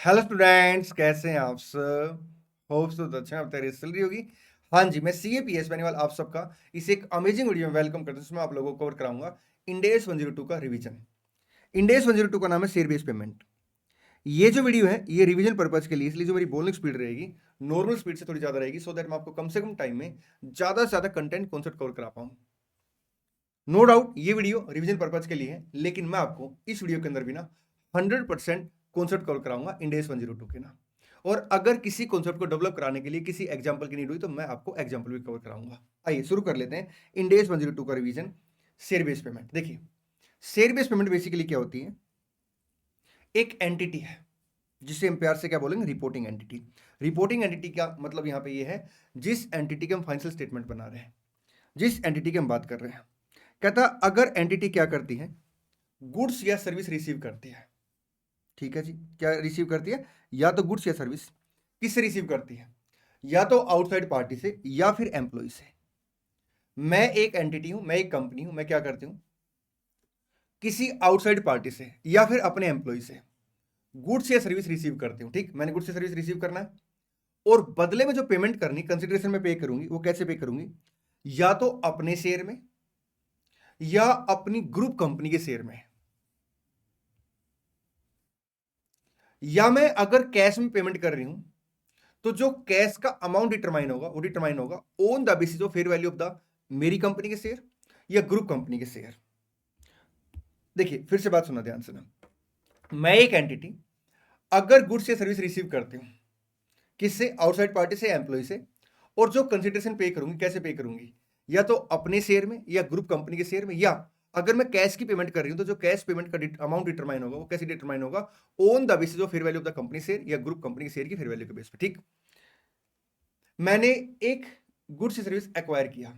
Hello students, कैसे हैं आप सब? होप्स तो अच्छा आप तैयारी चल रही होगी। हाँ जी, मैं CAPS बेनीवाल आप सबका इस एक अमेजिंग वीडियो में वेलकम करता हूं, जिसमें आप लोगों को कवर कराऊंगा इंड AS 102 का रिवीजन। इंड AS 102 का नाम है शेयर बेस्ड पेमेंट। ये जो वीडियो है ये रिवीजन पर्पज के लिए, इसलिए जो मेरी बोलने की स्पीड रहेगी नॉर्मल स्पीड से थोड़ी ज्यादा रहेगी, सो दैट मैं आपको कम से कम टाइम में ज्यादा से ज्यादा कंटेंट कॉन्सेप्ट कवर करा पाऊँ। नो डाउट ये वीडियो रिवीजन पर्पज के लिए है, लेकिन मैं आपको इस वीडियो के अंदर भी ना 100% कॉन्सेप्ट कवर कराऊंगा इंड AS 102 के ना। और अगर किसी कॉन्सेप्ट को डेवलप कराने के लिए किसी एग्जांपल की नीड हुई तो मैं आपको एग्जांपल भी कवर कराऊंगा। आइए शुरू कर लेते हैं इंड AS 102 का रिवीजन। शेयर बेस्ड पेमेंट, देखिए शेयर बेस्ड पेमेंट बेसिकली क्या होती है? एक एंटिटी है जिसे हम प्यार से क्या बोलेंगे, रिपोर्टिंग एंटिटी। रिपोर्टिंग एंटिटी का मतलब यहां पे ये है जिस एंटिटी के हम फाइनेंशियल स्टेटमेंट बना रहे हैं, जिस एंटिटी की हम बात कर रहे हैं। कहता अगर एंटिटी क्या करती है, गुड्स या सर्विस रिसीव करती है। ठीक है जी, क्या रिसीव करती है? या तो गुड्स या सर्विस। किससे रिसीव करती है? या तो आउटसाइड पार्टी से या फिर एम्प्लॉय से। मैं एक एंटिटी हूं, मैं एक कंपनी हूं, मैं क्या करती हूं, किसी आउटसाइड पार्टी से या फिर अपने एम्प्लॉय से गुड्स या सर्विस रिसीव करती हूं। ठीक, मैंने गुड्स या सर्विस रिसीव करना है और बदले में जो पेमेंट करनी, कंसिडरेशन में पे करूंगी, वो कैसे पे करूंगी? या तो अपने शेयर में या अपनी ग्रुप कंपनी के शेयर में। या मैं अगर कैश में पेमेंट कर रही हूं तो जो कैश का अमाउंट डिटरमाइन होगा वो डिटरमाइन होगा on the basis of fair value of the मेरी कंपनी के शेयर या ग्रुप कंपनी के शेयर। देखिए फिर से बात सुना ध्यान से ना, मैं एक एंटिटी अगर गुड्स या सर्विस रिसीव करती हूं किससे, आउटसाइड पार्टी से, एम्प्लॉय से, और जो कंसिडरेशन पे करूंगी कैसे पे करूंगी, या तो अपने शेयर में या ग्रुप कंपनी के शेयर में, या अगर मैं कैश की पेमेंट कर रही हूं तो जो कैश पेमेंट का अमाउंट डिटरमाइन होगा वो कैसे डिटरमाइन होगा, on the basis of fair value of the company share या ग्रुप कंपनी के शेयर की फेयर वैल्यू के बेस पे। ठीक, मैंने एक गुड्स सर्विस एक्वायर किया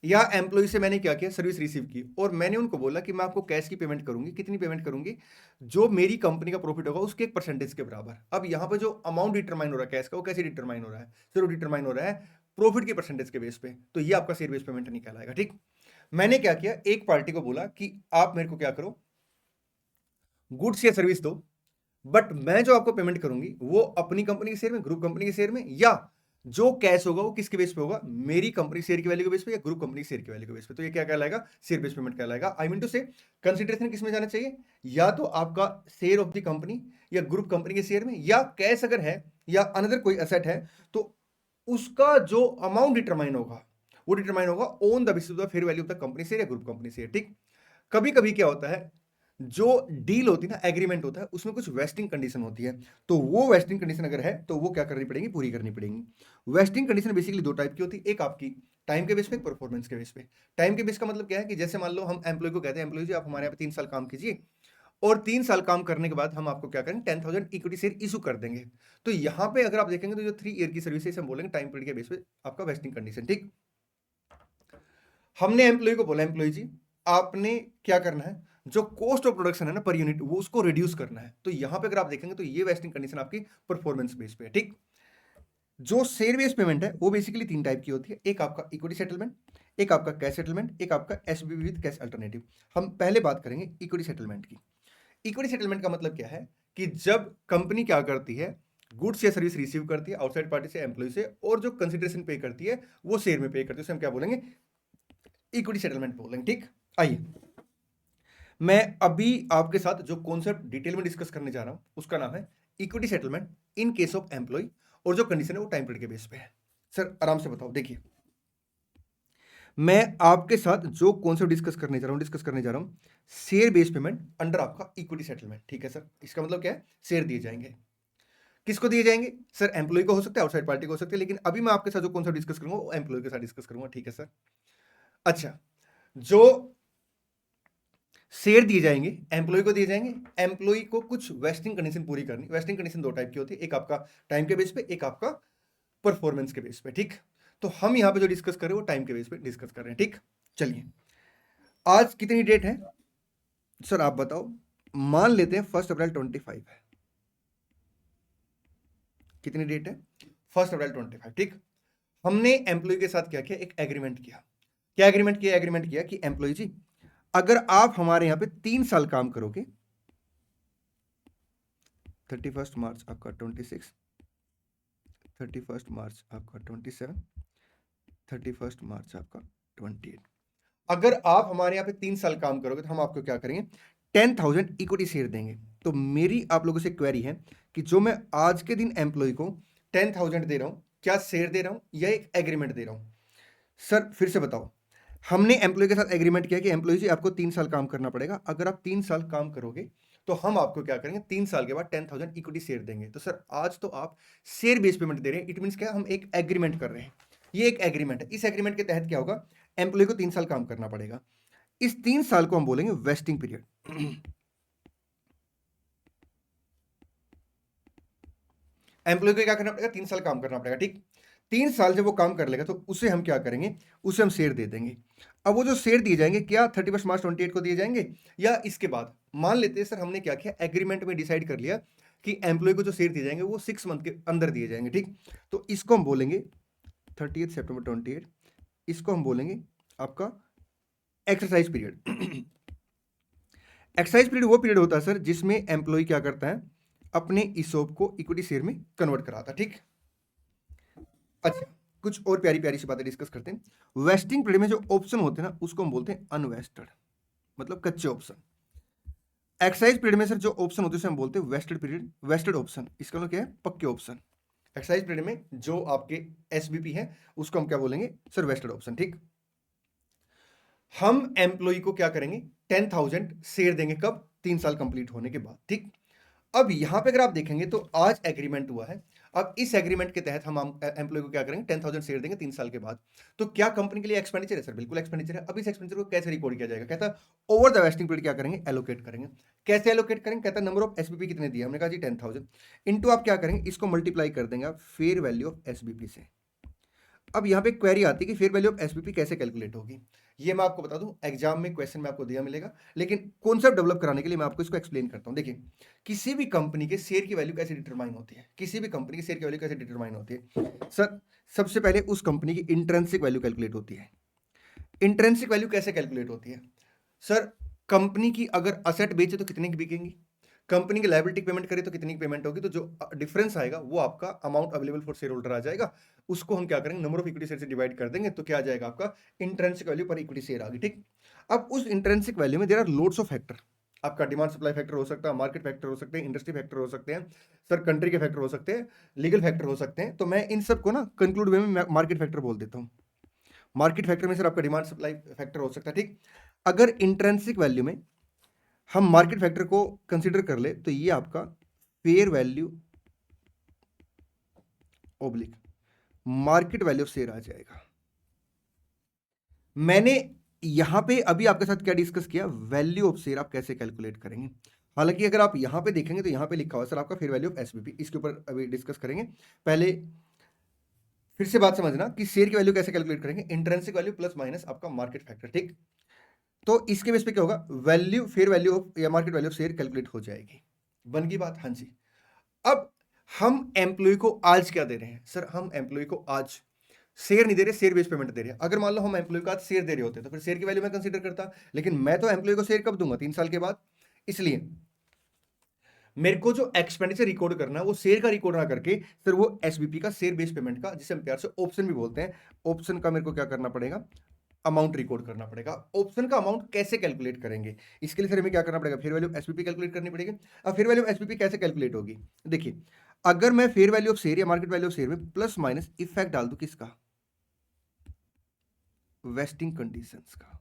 या एम्प्लॉय से मैंने क्या किया, सर्विस रिसीव की, और मैंने उनको बोला कि मैं आपको कैश की पेमेंट करूंगी। कितनी पेमेंट करूंगी? जो मेरी कंपनी का प्रॉफिट होगा उसके एक परसेंटेज के बराबर। अब यहां पे जो अमाउंट डिटरमाइन हो रहा है कैश का, वो कैसे डिटरमाइन हो रहा है? सिर्फ डिटरमाइन हो रहा है प्रॉफिट के परसेंटेज के बेस पे। तो ये आपका शेयर बेस पेमेंट नहीं कहलाएगा। ठीक, मैंने क्या किया, एक पार्टी को बोला कि आप मेरे को क्या करो, गुड्स या सर्विस दो, बट मैं जो आपको पेमेंट करूंगी वो अपनी कंपनी के शेयर में, ग्रुप कंपनी के शेयर में, या जो कैश होगा वो किसके बेस पे होगा, मेरी कंपनी शेयर की वैल्यू के बेस पे या ग्रुप कंपनी शेयर की वैल्यू के बेस पे। तो ये क्या कहलाएगा, शेयर बेस पेमेंट कहलाएगा। आई मीन टू से कंसिडरेशन किसमें जाना चाहिए, या तो आपका शेयर ऑफ द कंपनी या ग्रुप कंपनी के शेयर में, या कैश अगर है या अनदर कोई एसेट है तो उसका जो अमाउंट डिटरमाइन होगा वो डिटरमाइन होगा on the basis of the fair value of the company share या ग्रुप कंपनी शेयर। ठीक, कभी कभी क्या होता है, जो डील होती है ना, एग्रीमेंट होता है, उसमें कुछ वेस्टिंग कंडीशन होती है। तो वो वेस्टिंग कंडीशन अगर है तो वो क्या करनी पड़ेगी, पूरी करनी पड़ेगी। वेस्टिंग कंडीशन बेसिकली दो टाइप की होती है, एक आपकी टाइम के बेस पे, परफॉर्मेंस के बेस पे। टाइम के बेस का मतलब क्या है कि जैसे मान लो हम एम्प्लॉय को कहते हैं, एम्प्लॉय जी आप हमारे यहाँ पे 3 साल काम कीजिए और 3 साल काम करने के बाद हम आपको क्या करेंगे, 10,000 इक्विटी शेयर इशू कर देंगे। तो यहाँ पे अगर आप देखेंगे तो जो 3 ईयर की सर्विस हम बोलेंगे टाइम पीरियड के बेस पे आपका वेस्टिंग कंडीशन। ठीक, हमने एम्प्लॉय को बोला एम्प्लॉय जी आपने क्या करना है, जो कॉस्ट ऑफ प्रोडक्शन है ना पर यूनिट, वो उसको रिड्यूस करना है। तो यहां पे अगर आप देखेंगे तो ये वेस्टिंग कंडीशन आपकी परफॉर्मेंस बेस पे है। ठीक, जो शेयर बेस्ड पेमेंट है वो बेसिकली 3 टाइप की होती है, एक आपका इक्विटी सेटलमेंट, एक आपका कैश सेटलमेंट, एक आपका एसबीबी विद कैश अल्टरनेटिव। हम पहले बात करेंगे इक्विटी सेटलमेंट की। इक्विटी सेटलमेंट का मतलब क्या है कि जब कंपनी क्या करती है, गुड्स या सर्विस रिसीव करती है आउटसाइड पार्टी से, एम्प्लॉय से, और जो कंसिडरेशन पे करती है वो शेयर में पे करती है, उसे हम क्या बोलेंगे, इक्विटी सेटलमेंट बोलेंगे। ठीक, आइए मैं अभी आपके साथ जो कॉन्सेप्ट डिटेल में डिस्कस करने जा रहा हूं उसका नाम है equity settlement in case of employee, और जो कंडीशन है वो टाइम पीरियड के बेस पे है। सर आराम से बताओ, देखिए मैं आपके साथ जो कॉन्सेप्ट डिस्कस करने जा रहा हूं शेयर बेस्ड पेमेंट अंडर आपका इक्विटी सेटलमेंट। ठीक है सर, इसका मतलब क्या है, शेयर दिए जाएंगे। किसको दिए जाएंगे सर? एम्प्लॉय को हो सकता है, आउटसाइड पार्टी को हो सकती है, लेकिन अभी मैं आपके साथ जो कॉन्सेप्ट डिस्कस करूंगा वो एम्प्लॉय के साथ डिस्कस करूंगा। ठीक है सर। अच्छा, जो शेयर दिए जाएंगे एम्प्लॉय को दिए जाएंगे, एम्प्लॉय को कुछ वेस्टिंग कंडीशन पूरी करनी। वेस्टिंग कंडीशन 2 टाइप की होती है, एक आपका टाइम के बेस पे, एक आपका परफॉर्मेंस के बेस पे। ठीक, तो हम यहां पे जो डिस्कस कर रहे हैं वो टाइम के बेस पे डिस्कस कर रहे हैं। ठीक, चलिए आज कितनी डेट है सर आप बताओ। मान लेते हैं 1 अप्रैल 25 है। कितनी डेट है? 1 अप्रैल 25। ठीक, हमने एम्प्लॉय के साथ क्या किया, एक एग्रीमेंट किया। क्या एग्रीमेंट किया? एग्रीमेंट किया कि एम्प्लॉय जी अगर आप हमारे यहां पे 3 साल काम करोगे 31 मार्च आपका 26, 31 मार्च आपका 27, 31 मार्च आपका 28। अगर आप हमारे यहाँ पे 3 साल काम करोगे तो हम आपको क्या करेंगे, 10,000 इक्विटी शेयर देंगे। तो मेरी आप लोगों से क्वेरी है कि जो मैं आज के दिन एम्प्लॉय को 10,000 दे रहा हूं, क्या शेयर दे रहा हूं या एक एग्रीमेंट दे रहा हूं? सर फिर से बताओ। हमने एम्प्लॉय के साथ एग्रीमेंट किया कि एम्प्लॉय जी आपको 3 साल काम करना पड़ेगा। अगर आप 3 साल काम करोगे तो हम आपको क्या करेंगे, 3 साल के बाद 10,000 इक्विटी शेयर देंगे। तो सर आज तो आप शेयर बेस पेमेंट दे रहे हैं, इट मीन्स क्या, हम एक एग्रीमेंट कर रहे हैं। ये एक एग्रीमेंट है। इस एग्रीमेंट के तहत क्या होगा, एम्प्लॉय को 3 साल काम करना पड़ेगा। इस 3 साल को हम बोलेंगे वेस्टिंग पीरियड। एम्प्लॉय को क्या करना पड़ेगा, 3 साल काम करना पड़ेगा, ठीक। 3 साल जब वो काम कर लेगा तो उसे हम क्या करेंगे, उसे हम शेयर दे देंगे। अब वो जो शेयर दिए जाएंगे, क्या 31 मार्च 28 को दिए जाएंगे या इसके बाद? मान लेते हैं सर हमने क्या किया, एग्रीमेंट में डिसाइड कर लिया कि एम्प्लॉय को जो शेयर दिए जाएंगे वो 6 मंथ के अंदर दिए जाएंगे, ठीक। तो इसको हम बोलेंगे 30 सितंबर 28, इसको हम बोलेंगे आपका एक्सरसाइज पीरियड। एक्सरसाइज पीरियड वो पीरियड होता है सर जिसमें एम्प्लॉय क्या करता है, अपने ईसॉप को इक्विटी शेयर में कन्वर्ट कराता है, ठीक। अच्छा, कुछ और प्यारी प्यारी सी बातें डिस्कस करते हैं। वेस्टिंग पीरियड में जो ऑप्शन होते हैं ना, उसको हम बोलते हैं अनवेस्टेड, मतलब कच्चे ऑप्शन। एक्सरसाइज पीरियड में सर जो ऑप्शन होते हैं उसे हम बोलते हैं वेस्टेड पीरियड, वेस्टेड ऑप्शन। इसका मतलब क्या है, पक्के ऑप्शन। एक्सरसाइज पीरियड में जो आपके एसबीपी है उसको हम क्या बोलेंगे सर, वेस्टेड ऑप्शन, ठीक। हम एम्प्लॉय को क्या करेंगे, 10,000 शेयर देंगे, कब, 3 साल कंप्लीट होने के बाद, ठीक। अब यहां पे अगर आप देखेंगे तो आज एग्रीमेंट हुआ है। अब इस एग्रीमेंट के तहत हम एम्प्लॉय को क्या करेंगे, 10,000 शेयर देंगे 3 साल के बाद। तो क्या कंपनी के लिए एक्सपेंडिचर है सर? बिल्कुल एक्सपेंडिचर है। अब इस एक्सपेंडिचर को कैसे रिकॉर्ड किया जाएगा? कहता है ओवर द वेस्टिंग पीरियड क्या करेंगे, एलोकेट करेंगे। कैसे एलोकेट करेंगे? कहता है नंबर ऑफ एसबीपी कितने दिया, हमने कहा जी 10,000 इंटू आप क्या करेंगे, इसको मल्टीप्लाई कर देंगे आप फेयर वैल्यू ऑफ एसबीपी से। अब यहाँ पे क्वेरी आती है कि फेयर वैल्यू ऑफ एसबीपी कैसे कैलकुलेट होगी। ये मैं आपको बता दूं, एग्जाम में क्वेश्चन में आपको दिया मिलेगा, लेकिन कॉन्सेप्ट डेवलप कराने के लिए मैं आपको इसको एक्सप्लेन करता हूं। देखिए, किसी भी कंपनी के शेयर की वैल्यू कैसे डिटरमाइन होती है, किसी भी कंपनी के शेयर की वैल्यू कैसे डिटरमाइन होती है सर? सबसे पहले उस कंपनी की इंट्रिंसिक वैल्यू कैलकुलेट होती है। इंट्रिंसिक वैल्यू कैसे कैलकुलेट होती है सर? कंपनी की अगर असेट बेचे तो कितने की बिकेंगी, कंपनी की लायबिलिटी पेमेंट करे तो कितनी की पेमेंट होगी, तो जो डिफरेंस आएगा वो आपका amount available for share holder आ जाएगा। उसको हम क्या करेंगे, नंबर ऑफ इक्विटी शेयर से डिवाइड कर देंगे, तो क्या आ जाएगा आपका, intrinsic value per equity share आ गई, ठीक। अब उस इंट्रिंसिक वैल्यू में there are loads of factor. आपका डिमांड सप्लाई फैक्टर हो सकता है, मार्केट फैक्टर हो सकते हैं, इंडस्ट्री फैक्टर हो सकते हैं, सर कंट्री के फैक्टर हो सकते हैं, लीगल फैक्टर हो सकते हैं। तो मैं इन सबको ना कंक्लूड वे में मार्केट फैक्टर बोल देता हूँ। मार्केट फैक्टर में सर आपका डिमांड सप्लाई फैक्टर हो सकता है, ठीक। अगर इंट्रिंसिक वैल्यू में हम मार्केट फैक्टर को कंसीडर कर ले तो ये आपका फेयर वैल्यू ओब्लिक मार्केट वैल्यू ऑफ शेयर आ जाएगा। मैंने यहां पे अभी आपके साथ क्या डिस्कस किया, वैल्यू ऑफ शेयर आप कैसे कैलकुलेट करेंगे। हालांकि अगर आप यहां पे देखेंगे तो यहां पे लिखा हुआ सर आपका फेयर वैल्यू ऑफ एसबीपी, इसके ऊपर अभी डिस्कस करेंगे। पहले फिर से बात समझना कि शेयर की वैल्यू कैसे कैलकुलेट करेंगे, इंट्रिंसिक वैल्यू प्लस माइनस आपका मार्केट फैक्टर, ठीक। तो इसके बेस पे क्या होगा, वैल्यू फेयर वैल्यू ऑफ या market value of share calculate हो जाएगी। बन गई बात? हाँ जी। अब हम एम्प्लॉय को आज क्या दे रहे हैं सर? हम एम्प्लॉय को आज शेयर नहीं दे रहे, शेयर बेस्ड पेमेंट दे रहे हैं। अगर मान लो हम एम्प्लॉय को आज शेयर दे रहे होते तो फिर शेयर की वैल्यू मैं कंसीडर करता, लेकिन मैं तो एम्प्लॉय को शेयर कब दूंगा, 3 साल के बाद। इसलिए मेरे को जो एक्सपेंडिचर रिकॉर्ड करना है वो शेयर का रिकॉर्ड ना करके सर वो एसबीपी का, शेयर बेस्ड पेमेंट का, जिसे हम प्यार से ऑप्शन भी बोलते हैं, ऑप्शन का मेरे को क्या करना पड़ेगा, अमाउंट रिकॉर्ड करना पड़ेगा। ऑप्शन का अमाउंट कैसे कैलकुलेट करेंगे, इसके लिए सर हमें क्या करना पड़ेगा, फेयर वैल्यू एसबीपी कैलकुलेट करनी पड़ेगी। अब फेयर वैल्यू एसबीपी कैसे कैलकुलेट होगी, देखिए, अगर मैं फेयर वैल्यू ऑफ शेयर या मार्केट वैल्यू ऑफ शेयर में प्लस माइनस इफेक्ट डाल दूं, किसका, वेस्टिंग कंडीशंस का।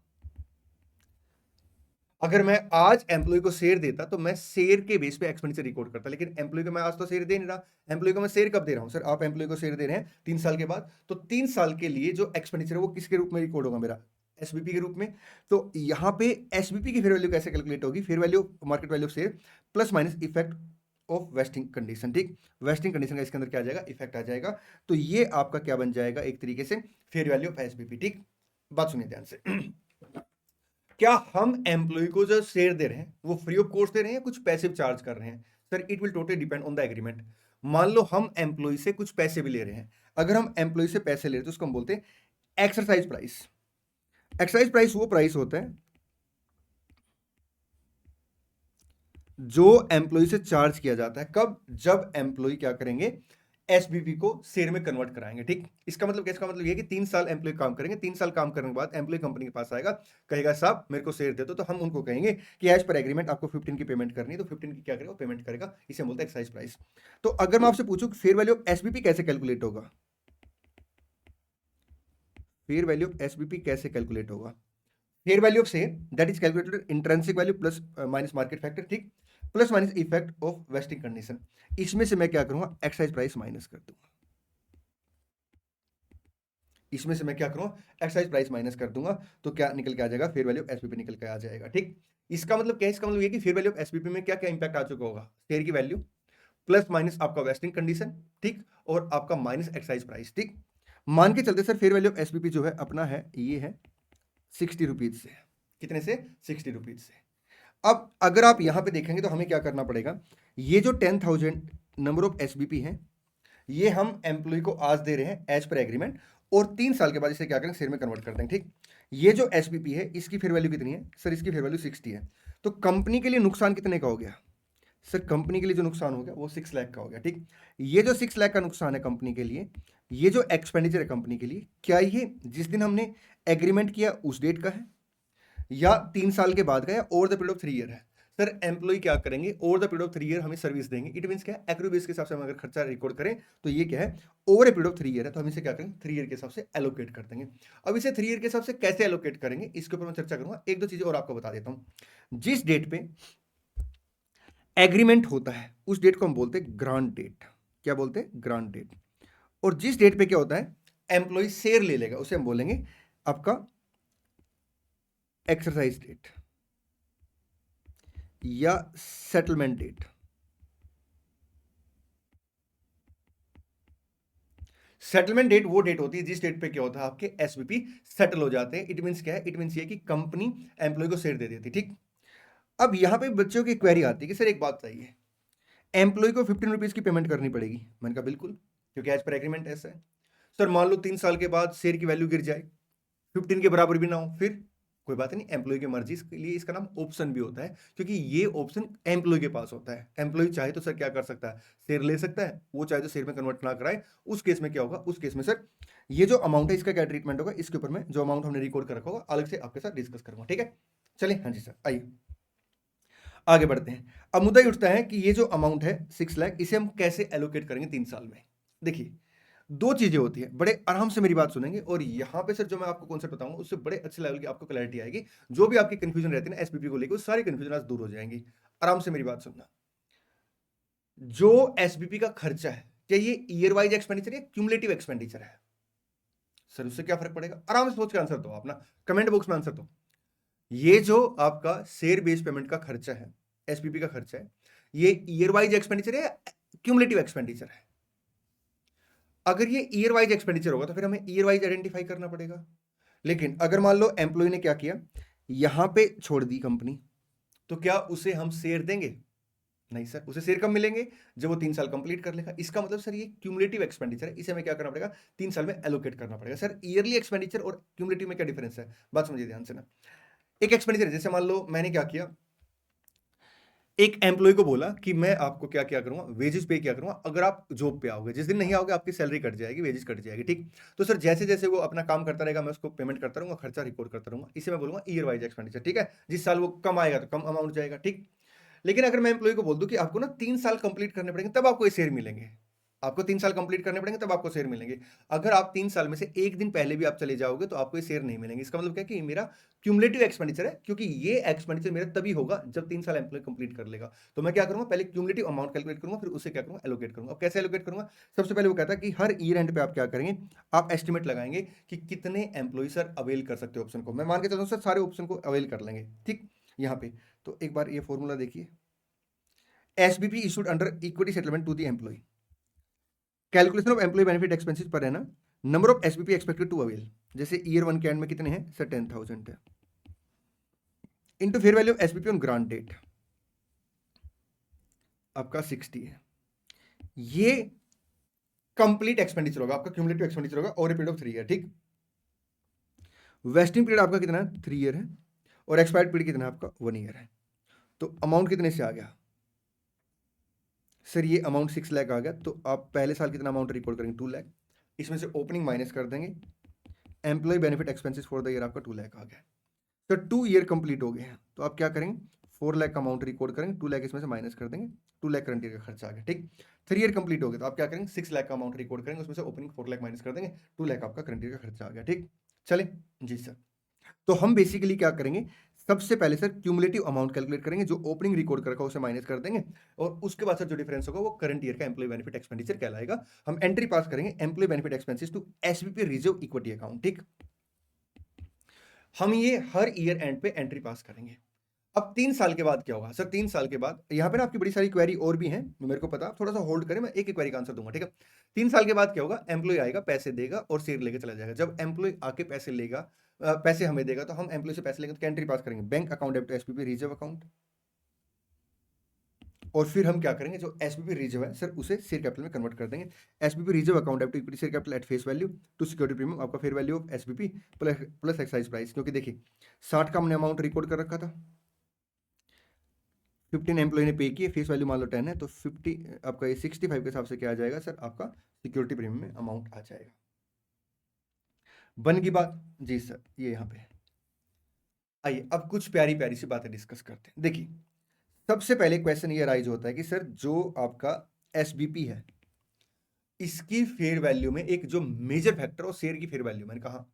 अगर मैं आज एम्प्लॉय को शेयर देता तो मैं शेयर के बेस पे एक्सपेंडिचर रिकॉर्ड करता, लेकिन एम्प्लॉय को मैं आज तो शेयर दे नहीं रहा। एम्प्लॉय को मैं शेयर कब दे रहा हूं सर? आप एम्प्लॉय को शेयर दे रहे हैं 3 साल के बाद, तो 3 साल के लिए जो एक्सपेंडिचर है वो किसके रूप में रिकॉर्ड होगा, मेरा एसबीपी के रूप में। तो यहां पे एसबीपी की फेयर वैल्यू कैसे कैलकुलेट होगी, fair value market value of share plus minus effect of vesting condition, ठीक। वेस्टिंग कंडीशन का इसके अंदर क्या आ जाएगा, इफेक्ट आ जाएगा। तो ये आपका क्या बन जाएगा, एक तरीके से फेयर वैल्यू ऑफ एसबीपी, ठीक। बात सुनिए ध्यान से। क्या हम एम्प्लॉय को जो शेयर दे रहे हैं वो फ्री ऑफ कॉस्ट दे रहे हैं या कुछ पैसे चार्ज कर रहे हैं sir? It will totally depend on the agreement. मान लो हम एम्प्लॉय से कुछ पैसे भी ले रहे हैं। अगर हम एम्प्लॉय से पैसे ले रहे हैं तो उसको हम बोलते हैं एक्सरसाइज प्राइस। एक्सरसाइज प्राइस वो प्राइस होता है जो एम्प्लॉय से चार्ज किया जाता है, कब? जब एम्प्लॉय क्या करेंगे, एसबीपी को शेयर में कन्वर्ट कराएंगे। ठीक, इसका मतलब क्या? इसका मतलब ये कि 3 साल एम्प्लॉय काम करेंगे, 3 साल काम करने के बाद एम्प्लॉय कंपनी के पास आएगा, कहेगा साहब मेरे को शेयर दे दो, तो हम उनको कहेंगे कि एज पर एग्रीमेंट आपको 15 की पेमेंट करनी है, तो 15 की क्या करेगा, पेमेंट करेगा। इसे हम बोलते हैं एक्साइज प्राइस। तो अगर मैं आपसे पूछूं फेयर वैल्यू ऑफ एसबीपी कैसे कैलकुलेट होगा, फेयर वैल्यू ऑफ एसबीपी कैसे कैलकुलेट होगा? Fair value of share that is calculated intrinsic value plus minus market factor, ठीक, plus minus effect of vesting condition. इसमें से मैं क्या करूंगा, एक्साइज प्राइस माइनस कर दूंगा। इसमें से मैं क्या करूंगा, एक्साइज प्राइस माइनस कर दूंगा, तो क्या निकल के आ जाएगा, फेयर वैल्यू ऑफ एसपीपी निकल के आ जाएगा। ठीक, इसका मतलब क्या है? इसका मतलब ये कि फेयर वैल्यू ऑफ एसपीपी में क्या क्या इंपैक्ट आ चुका होगा, शेयर की वैल्यू प्लस माइनस आपका वेस्टिंग कंडीशन, ठीक, और आपका माइनस एक्साइज प्राइस। ठीक, मान के चलते sir fair value of SPP जो है अपना है, ये है 60 रुपीज से। कितने से? 60 रुपीज से। अब अगर आप यहां पे देखेंगे तो हमें क्या करना पड़ेगा, ये जो 10,000 नंबर ऑफ एसबीपी हैं, ये हम एम्प्लॉय को आज दे रहे हैं एज पर एग्रीमेंट, और 3 साल के बाद इसे क्या करेंगे, शेयर में कन्वर्ट कर देंगे। ठीक, ये जो एसबीपी है इसकी फेयर वैल्यू कितनी है सर? इसकी फेयर वैल्यू 60 है। तो कंपनी के लिए नुकसान कितने का हो गया सर? कंपनी के लिए जो नुकसान हो गया वो 6 लाख का हो गया। ठीक, ये जो 6 लाख का नुकसान है कंपनी के लिए, ये जो एक्सपेंडिचर है कंपनी के लिए, क्या ये जिस दिन हमने एग्रीमेंट किया उस डेट का है, या 3 साल के बाद का, या over the period of 3 year है? सर एम्प्लॉय क्या करेंगे, over the period of 3 year हमें सर्विस देंगे। इट मींस क्या है, एक्रू बेस के हिसाब से हम अगर खर्चा रिकॉर्ड करें तो ये क्या है, over a period of 3 year है, तो हम इसे क्या करेंगे, 3 ईयर के हिसाब से एलोकेट कर देंगे। अब इसे 3 ईयर के हिसाब से कैसे एलोकेट करेंगे, इसके ऊपर मैं चर्चा करूंगा। एक दो चीजें और आपको बता देता हूं। जिस डेट पे एग्रीमेंट होता है उस डेट को हम बोलते हैं ग्रांट डेट। क्या बोलते हैं? Grant date. और जिस डेट पे क्या होता है, एम्प्लॉय शेयर ले लेगा, उसे हम बोलेंगे आपका एक्सरसाइज डेट या सेटलमेंट डेट। सेटलमेंट डेट वो डेट होती है जिस डेट पे क्या होता है, आपके एसबीपी सेटल हो जाते हैं। इट मींस क्या है? इट मींस ये कि कंपनी एम्प्लॉय को शेयर दे देती है। ठीक, अब यहां पे बच्चों की क्वेरी आती है कि सर एक बात चाहिए, एम्प्लॉय को 15 रुपीज की पेमेंट करनी पड़ेगी। मैंने कहा बिल्कुल, क्योंकि एज पर एग्रीमेंट ऐसा है। सर मान लो 3 साल के बाद शेयर की वैल्यू गिर जाए, 15 के बराबर भी ना हो, फिर कोई बात नहीं, एम्प्लॉय की मर्जी, इसके लिए इसका नाम ऑप्शन भी होता है, क्योंकि ये ऑप्शन एम्प्लॉय के पास होता है। एम्प्लॉय चाहे तो सर क्या कर सकता है, शेयर ले सकता है, वो चाहे तो शेयर में कन्वर्ट ना कराए। उस केस में क्या होगा, उस केस में सर ये जो अमाउंट है इसका क्या ट्रीटमेंट होगा, इसके ऊपर में जो अमाउंट हमने रिकॉर्ड कर रखा होगा अलग से आपके साथ डिस्कस करूंगा। ठीक है, चलिए, हाँ जी सर, आइए आगे बढ़ते हैं। अब मुद्दा ये उठता है कि ये जो अमाउंट है 6 लाख, इसे हम कैसे एलोकेट करेंगे 3 साल में। देखिए, दो चीजें होती है, बड़े आराम से मेरी बात सुनेंगे, और यहां पे सर जो मैं आपको कॉन्सेप्ट बताऊंगा उससे बड़े अच्छे लेवल की आपको क्लैरिटी आएगी। जो भी आपकी कंफ्यूजन रहती है ना एसपीपी को लेकर, वो सारी कंफ्यूजन आज दूर हो जाएंगी। आराम से मेरी बात सुनना। जो एसबीपी का खर्चा है, क्या ये ईयर वाइज एक्सपेंडिचर या क्यूमुलेटिव एक्सपेंडिचर है? सर उससे क्या फर्क पड़ेगा? आराम से सोच के आंसर दो आप ना, कमेंट बॉक्स में आंसर दो। ये जो आपका शेयर बेस्ड पेमेंट का खर्चा है, एसपीपी का खर्चा है, ये ईयर वाइज एक्सपेंडिचर है, क्यूमुलेटिव एक्सपेंडिचर है? अगर ये ईयर वाइज एक्सपेंडिचर होगा तो फिर हमें ईयर वाइज आइडेंटिफाई करना पड़ेगा। लेकिन अगर मान लो एम्प्लॉय ने क्या किया, यहां पे छोड़ दी कंपनी, तो क्या उसे हम शेयर देंगे? नहीं सर, उसे शेयर कब मिलेंगे, जब वो 3 साल कंप्लीट कर लेगा। इसका मतलब सर ये क्यूमुलेटिव एक्सपेंडिचर है, इसे हमें क्या करना पड़ेगा, 3 साल में एलोकेट करना पड़ेगा। सर ईयरली एक्सपेंडिचर और क्यूमुलेटिव में क्या डिफरेंस है, बात समझिए ध्यान से ना। एक एक्सपेंडिचर जैसे मान लो मैंने क्या किया, एक एम्प्लॉय को बोला कि मैं आपको क्या क्या करूंगा, वेजेस पे क्या करूंगा, अगर आप जॉब पे आओगे, जिस दिन नहीं आओगे आपकी सैलरी कट जाएगी, वेजेस कट जाएगी। ठीक, तो सर जैसे जैसे वो अपना काम करता रहेगा मैं उसको पेमेंट करता रहूंगा, खर्चा रिकॉर्ड करता रहूंगा, इसे मैं बोलूंगा ईयर वाइज एक्सपेंडिचर। ठीक है, जिस साल वो कम आएगा तो कम अमाउंट जाएगा। ठीक, लेकिन अगर मैं एम्प्लॉय को बोल दूं कि आपको ना 3 साल कंप्लीट करने पड़ेंगे तब आपको ये शेयर मिलेंगे, आपको 3 साल कंप्लीट करने पड़ेंगे तब आपको शेयर मिलेंगे, अगर आप 3 साल में से एक दिन पहले भी आप चले जाओगे तो आपको ये शेयर नहीं मिलेंगे। इसका मतलब क्या है कि मेरा क्यूमुलेटिव एक्सपेंडिचर है, क्योंकि ये एक्सपेंडिचर मेरा तभी होगा जब 3 साल एम्प्लॉय कंप्लीट कर लेगा। तो मैं क्या करूंगा, पहले क्यूमुलेटिव अमाउंट कैलकुलेट करूंगा, फिर उसे क्या करूंगा, एलोकेट करूंगा। अब कैसे एलोकेट करूंगा, सबसे पहले वो कहता है कि हर ईयर एंड पे आप क्या करेंगे, आप एस्टिमेट लगाएंगे कि कितने एम्प्लॉय सर अवेल कर सकते हो ऑप्शन को। मैं मान के चलता हूं सर सारे ऑप्शन को अवेल कर लेंगे। ठीक, यहाँ पे तो एक बार ये फॉर्मूला देखिए, SBP issued under equity settlement to the employee. Calculation of employee benefit expenses per annum. Number of SBP expected to avail. जैसे ईयर 1 के एंड में कितने हैं सर, 10,000 है, into fair value of SBP on grant date आपका 60 है। ये complete expenditure होगा, आपका क्यूमुलेटिव एक्सपेंडिचर होगा over a period of 3 year. ठीक, वेस्टिंग पीरियड आपका कितना है, 3 ईयर है, और एक्सपायर्ड पीरियड कितना है आपका, 1 ईयर है। तो अमाउंट कितने से आ गया, सर ये अमाउंट 6 लाख आ गया, तो आप पहले साल कितना अमाउंट रिकॉर्ड करेंगे? 2 लाख। इसमें से ओपनिंग माइनस कर देंगे, employee benefit expenses for the year आपका 2 लाख आ गया। तो 2 ईयर कंप्लीट हो गए हैं, तो आप क्या करेंगे? 4 लाख का अमाउंट रिकॉर्ड करेंगे, 2 लाख इसमें से माइनस कर देंगे, 2 लाख करंट ईयर का खर्चा आ गया, ठीक। 3 ईयर कंप्लीट हो गए, तो आप क्या करेंगे? 6 लाख का अमाउंट रिकॉर्ड करेंगे, उसमें से ओपनिंग 4 लाख माइनस कर देंगे, 2 लाख आपका करंट ईयर का खर्चा आ गया, ठीक। चले जी सर। तो हम बेसिकली क्या करेंगे? सबसे पहले सर क्यूमुलेटिव अमाउंट कैलकुलेट करेंगे, जो ओपनिंग रिकॉर्ड कर उसे माइनस कर देंगे, और उसके बाद सर जो डिफरेंस होगा वो करंट ईयर का एम्प्लॉय बेनिफिट एक्सपेंडिचर कहलाएगा। हम एंट्री पास करेंगे, employee benefit expenses to SBP reserve equity account, ठीक। हम ये हर ईयर एंड पे एंट्री पास करेंगे। अब 3 साल के बाद क्या होगा? सर 3 साल के बाद यहाँ पे ना आपकी बड़ी सारी क्वेरी और भी हैं, मेरे को पता, थोड़ा सा होल्ड करें, मैं एक एक क्वेरी का आंसर दूंगा, ठीक है। 3 साल के बाद क्या होगा? एम्प्लॉय आएगा, पैसे देगा और शेयर लेके चला जाएगा। जब एम्प्लॉय आके पैसे लेगा, पैसे हमें देगा, तो हम एम्प्लॉय से पैसे लेंगे, तो एंट्री पास करेंगे, bank account debit SPP reserve account. और फिर हम क्या करेंगे? जो एसपीपी रिजर्व है सर, उसे शेयर कैपिटल में कन्वर्ट कर देंगे। SPP reserve account debit equity share capital at face value to security premium, आपका fair value of SPP plus excise price. क्योंकि देखिए 60 का हमने अमाउंट रिकॉर्ड कर रखा था, 15 एम्प्लॉय ने पे किए, फेस वैल्यू मान लो 10 है, तो 50 आपका ये 65 के हिसाब से क्या आ जाएगा सर? आपका सिक्योरिटी प्रीमियम में अमाउंट आ जाएगा। बन की बात जी सर, ये यहाँ पे। आइए अब कुछ प्यारी प्यारी सी बातें डिस्कस करते हैं। देखिए सबसे पहले क्वेश्चन ये राइज होता है कि सर जो आपका एसबीपी है, इसकी फेयर वैल्यू में एक जो मेजर फैक्टर और शेयर की फेयर वैल्यू, मैंने कहा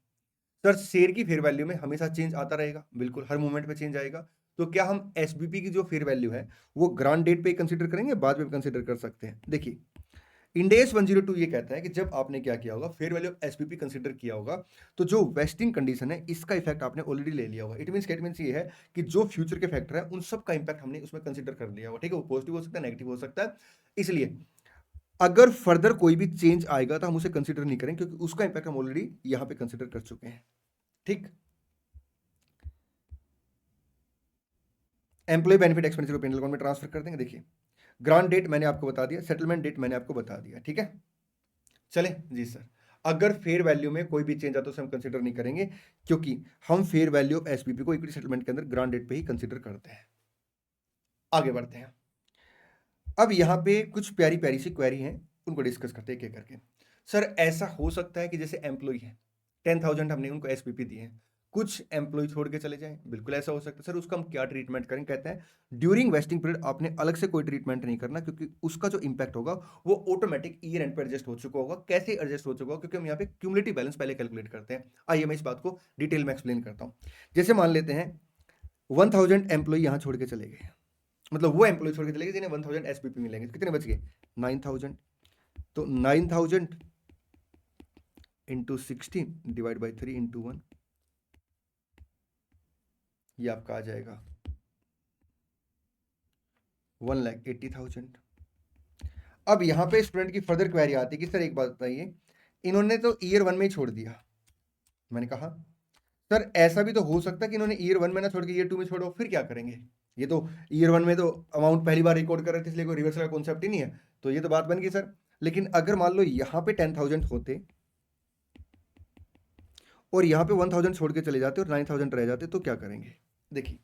सर शेयर की फेयर वैल्यू में हमेशा चेंज आता रहेगा, बिल्कुल हर मोमेंट में चेंज आएगा। तो क्या हम एसबीपी की जो फेयर वैल्यू है वो ग्रांट डेट पे कंसीडर करेंगे, बाद में कंसीडर कर सकते हैं? देखिए इंडेस 102 ये कहता है कि जब आपने क्या किया होगा, fair value of SPP consider किया होगा, तो जो वेस्टिंग कंडीशन है इसका इफेक्ट आपने ऑलरेडी ले लिया होगा। इट मींस ये है कि जो फ्यूचर के फैक्टर है उन सब का इंपैक्ट हमने उसमें कंसीडर कर लिया होगा, ठीक है। वो पॉजिटिव हो सकता है, नेगेटिव हो सकता है। इसलिए अगर फर्दर कोई भी चेंज आएगा तो हम उसे कंसीडर नहीं करेंगे, क्योंकि उसका इंपैक्ट हम ऑलरेडी यहां पे कंसीडर कर चुके हैं, ठीक। एम्प्लॉय बेनिफिट एक्सपेंडिचर को पेनल अकाउंट में ट्रांसफर कर देंगे। देखिए ग्रांट डेट मैंने आपको बता दिया, सेटलमेंट डेट मैंने आपको बता दिया, ठीक है। चले जी सर। अगर फेयर वैल्यू में कोई भी चेंज आता है तो हम कंसीडर नहीं करेंगे, क्योंकि हम फेयर वैल्यू ऑफ एसपीपी को इक्विटी सेटलमेंट के अंदर ग्रांट डेट पे ही कंसीडर करते हैं। आगे बढ़ते हैं। अब यहाँ पे कुछ प्यारी प्यारी सी क्वेरी हैं, उनको डिस्कस करते हैं एक एक करके। सर ऐसा हो सकता है कि जैसे एम्प्लॉय है, 10,000 हमने उनको एसपीपी दिए हैं, कुछ एम्प्लॉय छोड़ के चले जाएं, बिल्कुल ऐसा हो सकता है। सर उसका हम क्या ट्रीटमेंट करें? कहते हैं ड्यूरिंग वेस्टिंग पीरियड आपने अलग से कोई ट्रीटमेंट नहीं करना, क्योंकि उसका जो इंपैक्ट होगा वो ऑटोमेटिक ईयर एंड पर एडजस्ट हो चुका होगा। कैसे एडजस्ट हो चुका होगा? क्योंकि हम यहाँ पे क्यूमुलेटिव बैलेंस पहले कैलकुलेट करते हैं। आइए मैं इस बात को डिटेल में एक्सप्लेन करता हूँ। जैसे मान लेते हैं 1000 एम्प्लॉय यहाँ छोड़ के चले गए, मतलब वो एम्प्लॉय छोड़ के चले गए जिन्हें 1000 एसपीपी मिलेंगे, कितने बच गए? 9000। तो 9000 इंटू 16 डिवाइड बाई 3 इंटू 1, ये आपका आ जाएगा 1,80,000। अब यहाँ पे स्टूडेंट की फर्दर क्वेरी आती है कि सर एक बात बताइए, इन्होंने तो ईयर 1 में ही छोड़ दिया। मैंने कहा सर ऐसा भी तो हो सकता है कि इन्होंने ईयर 1 में ना छोड़ के ईयर 2 में छोड़ो, फिर क्या करेंगे? ये तो ईयर 1 में तो अमाउंट पहली बार रिकॉर्ड कर रहे थे, इसलिए कोई रिवर्सल का कॉन्सेप्ट ही नहीं है, तो ये तो बात बन गई सर। लेकिन अगर मान लो यहाँ पे 10,000 होते और यहाँ पे 1000 छोड़ के चले जाते और 9000 रह जाते, तो क्या करेंगे? देखिए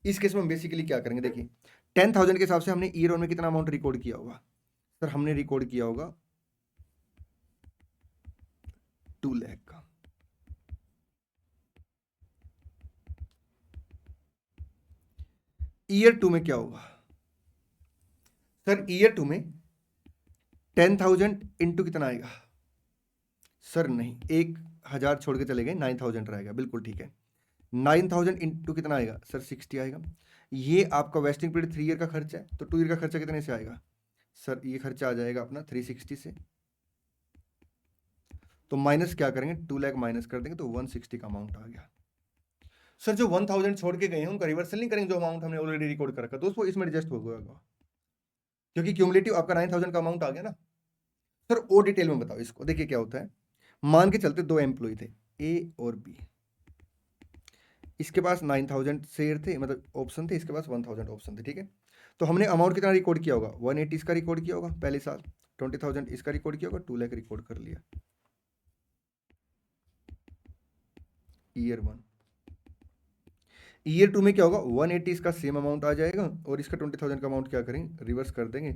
इस केस में हम बेसिकली क्या करेंगे, देखिए 10,000 के हिसाब से हमने ईयर 1 में कितना अमाउंट रिकॉर्ड किया होगा? सर हमने रिकॉर्ड किया होगा 2 लाख का। ईयर 2 में क्या होगा? सर ईयर 2 में 10,000 इंटू कितना आएगा? सर नहीं, 1,000 छोड़ के चले गए, 9,000 रहेगा, बिल्कुल ठीक है। 9,000 इंटू कितना आएगा? सर 60 आएगा। ये आपका वेस्टिंग पीरियड 3 ईयर का खर्चा है, तो 2 ईयर का खर्चा कितने से आएगा? सर ये खर्चा आ जाएगा अपना 360 से, तो माइनस क्या करेंगे? 2 लाख माइनस कर देंगे, तो 160 का अमाउंट आ गया। सर जो 1000 छोड़ के गए हैं उनका रिवर्सल नहीं करेंगे, जो अमाउंट हमने ऑलरेडी रिकॉर्ड कर रखा, तो उसको इसमें एडजस्ट हो गया, क्योंकि क्यूमुलेटिव आपका 9,000 का अमाउंट आ गया ना। सर और डिटेल में बताओ इसको। देखिए क्या होता है, मान के चलते 2 एम्प्लॉय थे, ए और बी। इसके पास 9,000 शेयर थे, मतलब ऑप्शन थे, इसके पास 1000 ऑप्शन थे, ठीक है। तो हमने अमाउंट कितना रिकॉर्ड किया होगा? 180 इसका रिकॉर्ड किया होगा पहले साल, 20,000 इसका रिकॉर्ड किया होगा, 2 लाख रिकॉर्ड कर लिया ईयर 1। ईयर 2 में क्या होगा? 180 इसका सेम अमाउंट आ जाएगा, और इसका 20,000 का अमाउंट क्या करेंगे? रिवर्स कर देंगे,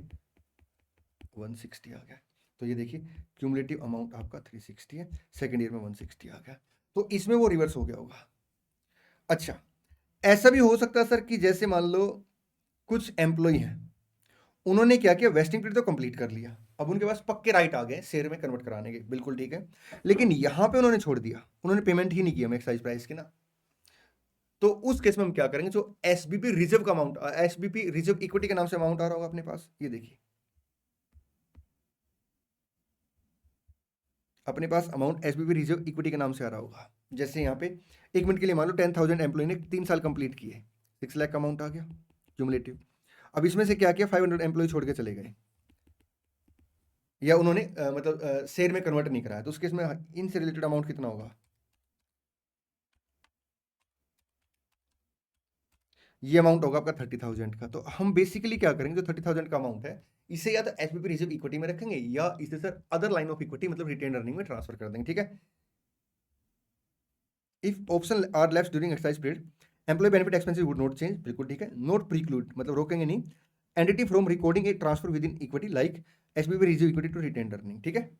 160 आ गया। तो ये देखिए क्यूमुलेटिव अमाउंट आपका 360 है, सेकेंड ईयर में 160 आ गया, तो इसमें वो रिवर्स हो गया होगा। अच्छा, ऐसा भी हो सकता है सर कि जैसे मान लो कुछ एम्प्लॉय हैं, उन्होंने क्या किया, वेस्टिंग पीरियड तो कंप्लीट कर लिया, अब उनके पास पक्के राइट आ गए शेयर में कन्वर्ट कराने के, बिल्कुल ठीक है, लेकिन यहां पे उन्होंने छोड़ दिया, उन्होंने पेमेंट ही नहीं किया एक्साइज प्राइस की ना, तो उस केस में हम क्या करेंगे, जो एसबीपी रिजर्व का अमाउंट, एसबीपी रिजर्व इक्विटी के नाम से अमाउंट आ रहा होगा अपने पास, ये देखिए अपने पास अमाउंट एसबीपी रिजर्व इक्विटी के नाम से आ रहा होगा। जैसे यहाँ पे 1 मिनट के लिए मान लो 10,000 एम्प्लॉय ने 3 साल कंप्लीट किए, 6 लाख का अमाउंट आ गया क्यूमुलेटिव। अब इसमें से क्या किया, 500 एम्प्लॉय छोड़ के चले गए, या उन्होंने मतलब शेयर में कन्वर्ट नहीं कराया, तो उस केस में इनसे रिलेटेड अमाउंट कितना होगा, ये अमाउंट होगा आपका 30,000 का। तो हम बेसिकली क्या करेंगे, जो 30,000 का अमाउंट है, इसे या तो एसबीपी रिजर्व इक्विटी में रखेंगे, या इसे sir other line of equity मतलब रिटेन अर्निंग में ट्रांसफर कर देंगे, ठीक है। If option are left during exercise period, employee benefit expenses would not change, बिल्कुल ठीक है, नॉट प्रीक्लूड मतलब रोकेंगे नहीं, entity from recording a transfer within equity like SBP reserve equity to retain earning, ठीक है।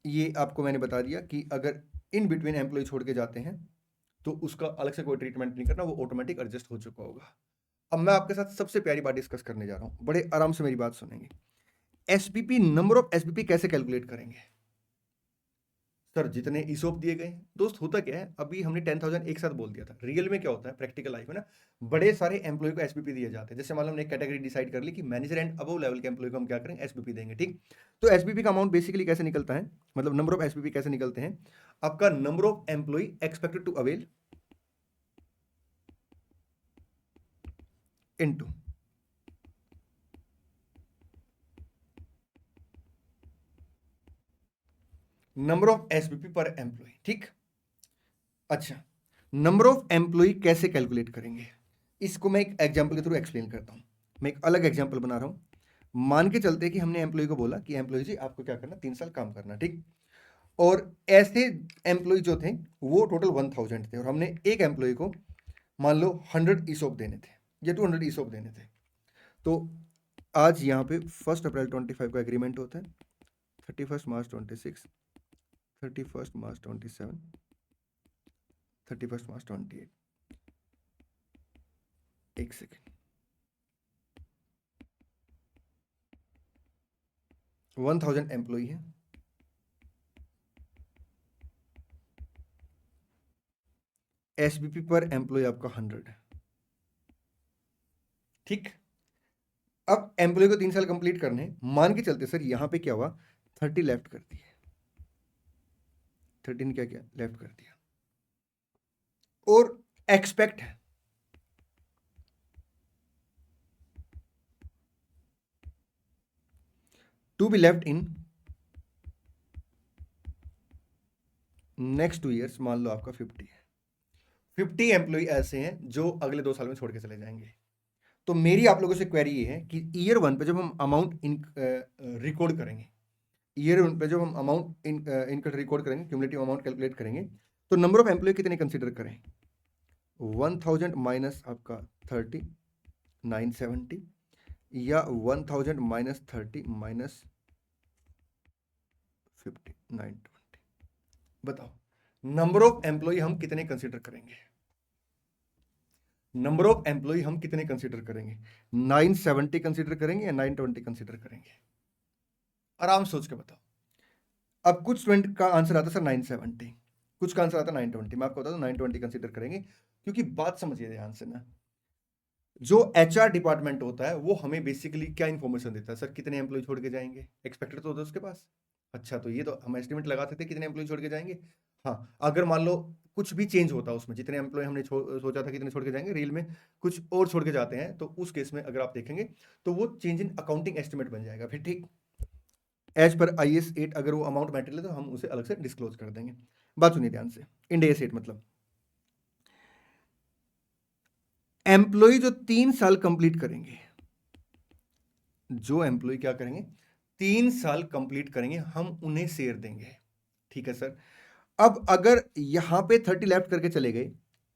ये आपको मैंने बता दिया कि अगर इन बिटवीन एम्प्लॉय छोड़ के जाते हैं तो उसका अलग से कोई ट्रीटमेंट नहीं करना, वो ऑटोमेटिक एडजस्ट हो चुका होगा। अब मैं आपके साथ सबसे प्यारी बात डिस्कस करने जा रहा हूं, बड़े आराम से मेरी बात सुनेंगे। एसपीपी, नंबर ऑफ एसपीपी कैसे कैलकुलेट करेंगे सर, जितने ईसोप दिए गए हैं। दोस्त होता क्या है, अभी हमने 10,000 एक साथ बोल दिया था, रियल में क्या होता है प्रैक्टिकल लाइफ में ना, बड़े सारे एम्प्लॉय को एसपीपी दिए जाते हैं। जैसे मान लो हमने कैटेगरी डिसाइड कर ली कि मैनेजर एंड अबव लेवल के एम्प्लॉय को हम क्या करेंगे, एसपीपी देंगे, ठीक। तो एसपीपी का अमाउंट बेसिकली कैसे निकलता है, मतलब नंबर ऑफ एसपीपी कैसे निकलते हैं, आपका number of employee expected to avail into number of SPP per employee, ठीक। अच्छा, नंबर ऑफ एम्प्लॉय कैसे कैलकुलेट करेंगे, इसको मैं एक एग्जांपल के थ्रू एक्सप्लेन करता हूं। मैं एक अलग एग्जांपल बना रहा हूं। मान के चलते कि हमने एम्प्लॉय को बोला कि एम्प्लॉय जी आपको क्या करना, 3 साल काम करना, ठीक। और ऐसे एम्प्लॉय जो थे वो टोटल 1000 थे, और हमने एक एम्प्लॉय को मान लो 100 ईसोप देने थे या 200 ईसोप देने थे। तो आज यहाँ पे 1 अप्रैल 25 का एग्रीमेंट होता है, 31 मार्च 26, 31 मार्च 27, 31 मार्च 28, एक सेकेंड, 1000 एम्प्लॉय है, एसबीपी पर एम्प्लॉय आपका 100 है, ठीक। अब एम्प्लॉय को 3 साल कंप्लीट करने, मान के चलते सर यहां पे क्या हुआ, 30 लेफ्ट कर दिए, 13 क्या किया, लेफ्ट कर दिया, और एक्सपेक्ट है to be left in next 2 years, मान लो आपका 50 है, 50 एम्प्लॉय ऐसे हैं जो अगले 2 साल में छोड़ के चले जाएंगे। तो मेरी आप लोगों से क्वेरी ये है कि ईयर 1 पे जब हम अमाउंट रिकॉर्ड करेंगे, ईयर 1 पे जब हम अमाउंट इनका रिकॉर्ड करेंगे, क्यूमुलेटिव अमाउंट कैलकुलेट करेंगे, तो नंबर ऑफ एम्प्लॉय कितने कंसीडर करें, 1000 माइनस आपका 30, 970, या 1000 माइनस 30 माइनस 50, 920। बताओ नंबर ऑफ एम्प्लॉय हम कितने कंसीडर करेंगे, नंबर ऑफ एम्प्लॉय हम कितने कंसीडर करेंगे, 970 कंसीडर करेंगे या 920 कंसीडर करेंगे, आराम सोच के बताओ। अब कुछ स्टूडेंट का आंसर आता है सर 970, कुछ का आंसर आता है 920, मैं आपको बता दूं 920 कंसीडर करेंगे, क्योंकि बात समझिए ध्यान से ना, जो एचआर डिपार्टमेंट होता है वो हमें बेसिकली क्या इंफॉर्मेशन देता है, सर कितने एम्प्लॉय छोड़ के जाएंगे, एक्सपेक्टेड तो होता है उसके पास। अच्छा, तो ये तो हम एस्टिमेट लगा सकते हैं कितने एम्प्लॉय छोड़ के जाएंगे। हाँ, अगर मान लो कुछ भी चेंज होता है उसमें, जितने एम्प्लॉय हमने सोचा था कितने छोड़ के जाएंगे, रियल में कुछ और छोड़ के जाते हैं, तो उस केस में अगर आप देखेंगे तो वो चेंज इन अकाउंटिंग एस्टिमेट बन जाएगा फिर, ठीक। एज पर IAS 8 अगर वो अमाउंट मैटर है तो हम उसे अलग से डिस्क्लोज कर देंगे। बात सुनिए ध्यान से, इंड AS 8 मतलब एम्प्लॉय जो 3 साल कंप्लीट करेंगे, जो एम्प्लॉय क्या करेंगे, 3 साल कंप्लीट करेंगे, हम उन्हें शेयर देंगे, ठीक है सर। अब अगर यहां पे 30 लेफ्ट करके चले गए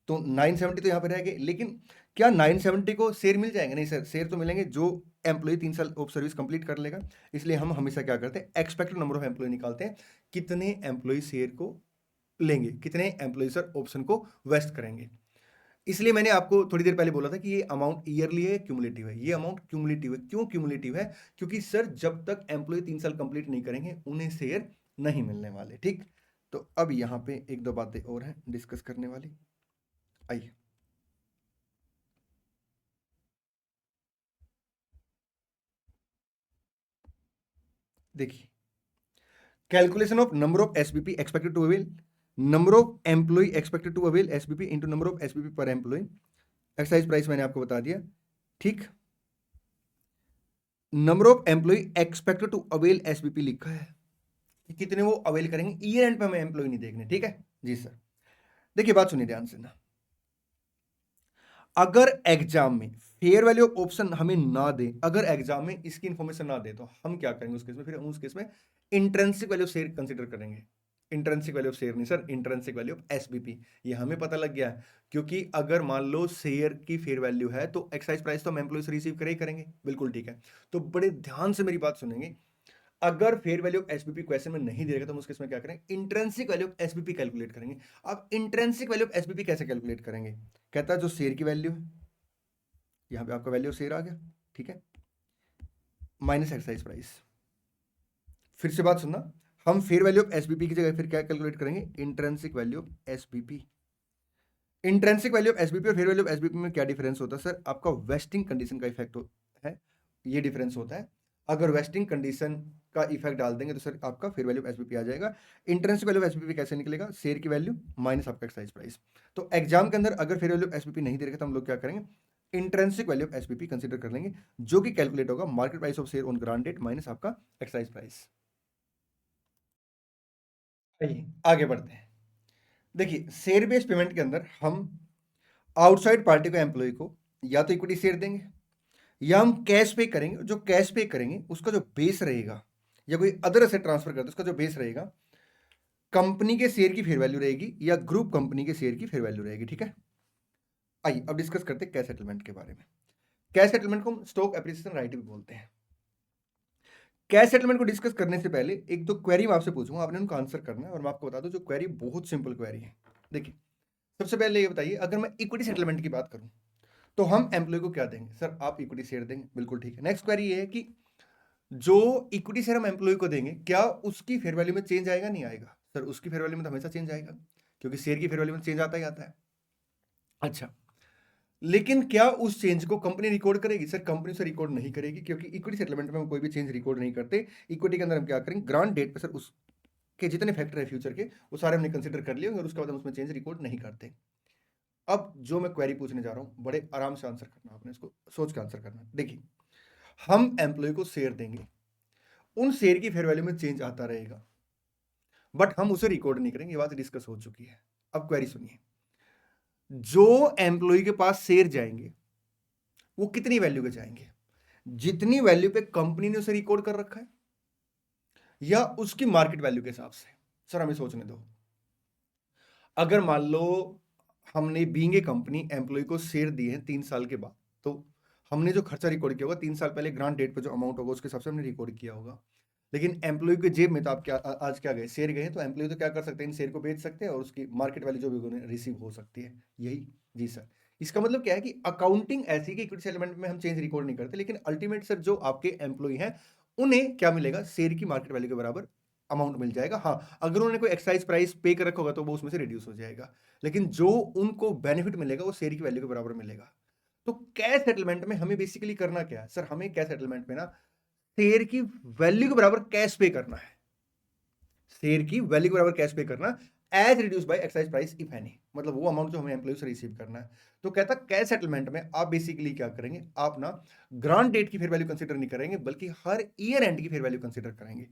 तो 970 तो यहां पे रह गए, लेकिन क्या 970 को शेयर मिल जाएंगे, नहीं सर, शेयर तो मिलेंगे जो एम्प्लॉय 3 साल ऑफ सर्विस कंप्लीट कर लेगा, इसलिए हम हमेशा क्या करते हैं, एक्सपेक्टेड नंबर ऑफ एम्प्लॉय निकालते हैं, कितने एम्प्लॉय शेयर को लेंगे, कितने एम्प्लॉय सर ऑप्शन को वेस्ट करेंगे। इसलिए मैंने आपको थोड़ी देर पहले बोला था कि ये अमाउंट ईयरली है, क्यूमुलेटिव है। ये अमाउंट क्यूमुलेटिव है। क्यों क्यूमुलेटिव है? क्योंकि सर जब तक एम्प्लॉय 3 साल कंप्लीट नहीं करेंगे उन्हें शेयर नहीं मिलने वाले। ठीक, तो अब यहां पे एक दो बातें और हैं डिस्कस करने वाली, आइए। देखिए, calculation of number of SBP expected to avail, number of employee expected to avail SBP into number of SBP per employee. Exercise price मैंने आपको बता दिया। ठीक, number of employee expected to avail SBP लिखा है कि कितने वो अवेल करेंगे। ईयर एंड पे हमें एम्प्लॉय नहीं देखने। ठीक है जी सर। देखिए बात सुनिए ध्यान से ना, अगर एग्जाम में फेयर वैल्यू ऑफ ऑप्शन हमें ना दे, अगर एग्जाम में इसकी इंफॉर्मेशन ना दे, तो हम क्या करेंगे उस केस में? फिर उस केस में intrinsic value of share consider करेंगे। इंट्रिंसिक वैल्यू ऑफ शेयर नहीं sir, intrinsic value of SBP. ये हमें पता लग गया है, क्योंकि अगर मान लो शेयर की फेयर वैल्यू है तो एक्साइज प्राइस तो हम एम्प्लॉय से रिसीव करेंगे। बिल्कुल ठीक है। तो बड़े ध्यान से मेरी बात सुनेंगे, अगर fair value of SBP question में नहीं देगा तो हम उस केस में क्या करेंगे? Intrinsic value of SBP calculate करेंगे। अब इंट्रिंसिक वैल्यू ऑफ एसबीपी कैसे कैलकुलेट करेंगे? कहता है जो शेयर की वैल्यू है, यहां पे आपका वैल्यू शेयर आ गया, ठीक है, माइनस एक्साइज प्राइस। फिर से बात सुनना, हम फेयर वैल्यू ऑफ एसबीपी की जगह फिर क्या कैलकुलेट करेंगे? Intrinsic value of SBP. Intrinsic value of SBP और फेयर वैल्यू ऑफ एसबीपी में क्या डिफरेंस होता है सर? आपका वेस्टिंग कंडीशन का इफेक्ट है, ये डिफरेंस होता है। अगर वेस्टिंग कंडीशन का इफेक्ट डाल देंगे तो सर आपका फेयर वैल्यू ऑफ एसबीपी आ जाएगा। इंट्रिंसिक वैल्यू ऑफ एसबीपी कैसे निकलेगा? शेयर की वैल्यू माइनस आपका एक्साइज प्राइस। तो एग्जाम के अंदर अगर फेयर वैल्यू ऑफ एसबीपी नहीं दे रखा तो हम लोग क्या करेंगे? Intrinsic value of SBP consider कर लेंगे, जो कि कैलकुलेट होगा market price of share on grant date minus आपका एक्साइज प्राइस। आगे बढ़ते हैं। देखिए, शेयर बेस्ड पेमेंट के अंदर हम आउटसाइड पार्टी को, एम्प्लॉय को या तो इक्विटी शेयर देंगे या हम कैश पे करेंगे। जो कैश पे करेंगे उसका जो बेस रहेगा, या कोई अदर एसेट ट्रांसफर करते उसका जो बेस रहेगा, कंपनी के शेयर की फेयर वैल्यू रहेगी या ग्रुप कंपनी के शेयर की फेयर वैल्यू रहेगी। ठीक है, आइए अब डिस्कस करते हैं कैश सेटलमेंट के बारे में। कैश सेटलमेंट को हम स्टॉक एप्रिसिएशन राइट भी बोलते हैं। कैश सेटलमेंट को डिस्कस करने से पहले एक दो क्वेरी मैं आपसे पूछूंगा, आपने उनको आंसर करना है। और मैं आपको बता दूं जो क्वेरी बहुत सिंपल क्वेरी है। देखिए, सबसे पहले ये बताइए, अगर मैं इक्विटी सेटलमेंट की बात करूं तो हम एम्प्लॉय को क्या देंगे? सर आप इक्विटी शेयर देंगे। बिल्कुल ठीक है। नेक्स्ट क्वेरी ये है कि जो इक्विटी शेयर हम एम्प्लॉय को देंगे, क्या उसकी फेयर वैल्यू में चेंज आएगा? नहीं आएगा। सर उसकी फेयर वैल्यू में तो हमेशा चेंज आएगा, क्योंकि शेयर की फेयर वैल्यू में चेंज आता ही आता है। अच्छा, लेकिन क्या उस चेंज को कंपनी रिकॉर्ड करेगी? सर कंपनी से रिकॉर्ड नहीं करेगी, क्योंकि इक्विटी सेटलमेंट में हम कोई भी चेंज रिकॉर्ड नहीं करते। इक्विटी के अंदर हम क्या करेंगे? ग्रांट डेट पे सर उसके जितने फैक्टर है फ्यूचर के, वो सारे हमने कंसिडर कर लिए और उसके बाद हम उसमें चेंज रिकॉर्ड नहीं करते। अब जो मैं क्वेरी पूछने जा रहा हूं, बड़े आराम से आंसर करना, आपने इसको सोच के आंसर करना। देखिए, हम एम्प्लॉय को शेयर देंगे, उन शेयर की फेयर वैल्यू में चेंज आता रहेगा, बट हम उसे रिकॉर्ड नहीं करेंगे। ये बात डिस्कस हो चुकी है। अब क्वेरी सुनिए, जो एम्प्लॉय के पास शेयर जाएंगे वो कितनी वैल्यू के जाएंगे? जितनी वैल्यू पे कंपनी ने उसे रिकॉर्ड कर रखा है, या उसकी मार्केट वैल्यू के हिसाब से? सर हमें सोचने दो। अगर मान लो हमने बीइंग ए कंपनी एम्प्लॉय को शेयर दिए हैं 3 साल के बाद, तो हमने जो खर्चा रिकॉर्ड किया होगा 3 साल पहले ग्रांट डेट पे जो अमाउंट होगा उसके हिसाब से हमने रिकॉर्ड किया होगा। लेकिन एम्प्लॉय के जेब में तो आप क्या आज क्या गए? शेयर गए हैं। तो एम्प्लॉय तो क्या कर सकते हैं? इन शेयर को बेच सकते हैं और उसकी मार्केट वैल्यू जो भी उन्हें रिसीव हो सकती है। यही जी सर। इसका मतलब क्या है कि अकाउंटिंग ऐसी कि इक्विटी सेटलमेंट में हम चेंज रिकॉर्ड नहीं करते, लेकिन अल्टीमेट सर जो आपके एम्प्लॉय हैं उन्हें क्या मिलेगा? शेयर की मार्केट वैल्यू के बराबर अमाउंट मिल जाएगा। हाँ, अगर उन्होंने कोई एक्साइज प्राइस पे कर रखा होगा तो वो उसमें से रिड्यूस हो जाएगा, लेकिन जो उनको बेनिफिट मिलेगा वो शेयर की वैल्यू के बराबर मिलेगा। तो कैश सेटलमेंट में हमें बेसिकली करना क्या है? सर हमें कैश सेटलमेंट में ना शेयर की वैल्यू के बराबर कैश पे करना है। शेयर की वैल्यू के बराबर कैश पे करना, as reduce by excise price if any, मतलब वो अमाउंट जो हमें एम्प्लॉय से रिसीव करना है। तो कहता कैश सेटलमेंट में आप बेसिकली क्या करेंगे? आप ना ग्रांट डेट की फेयर वैल्यू कंसीडर नहीं करेंगे, बल्कि हर ईयर एंड की फेयर वैल्यू कंसीडर करेंगे।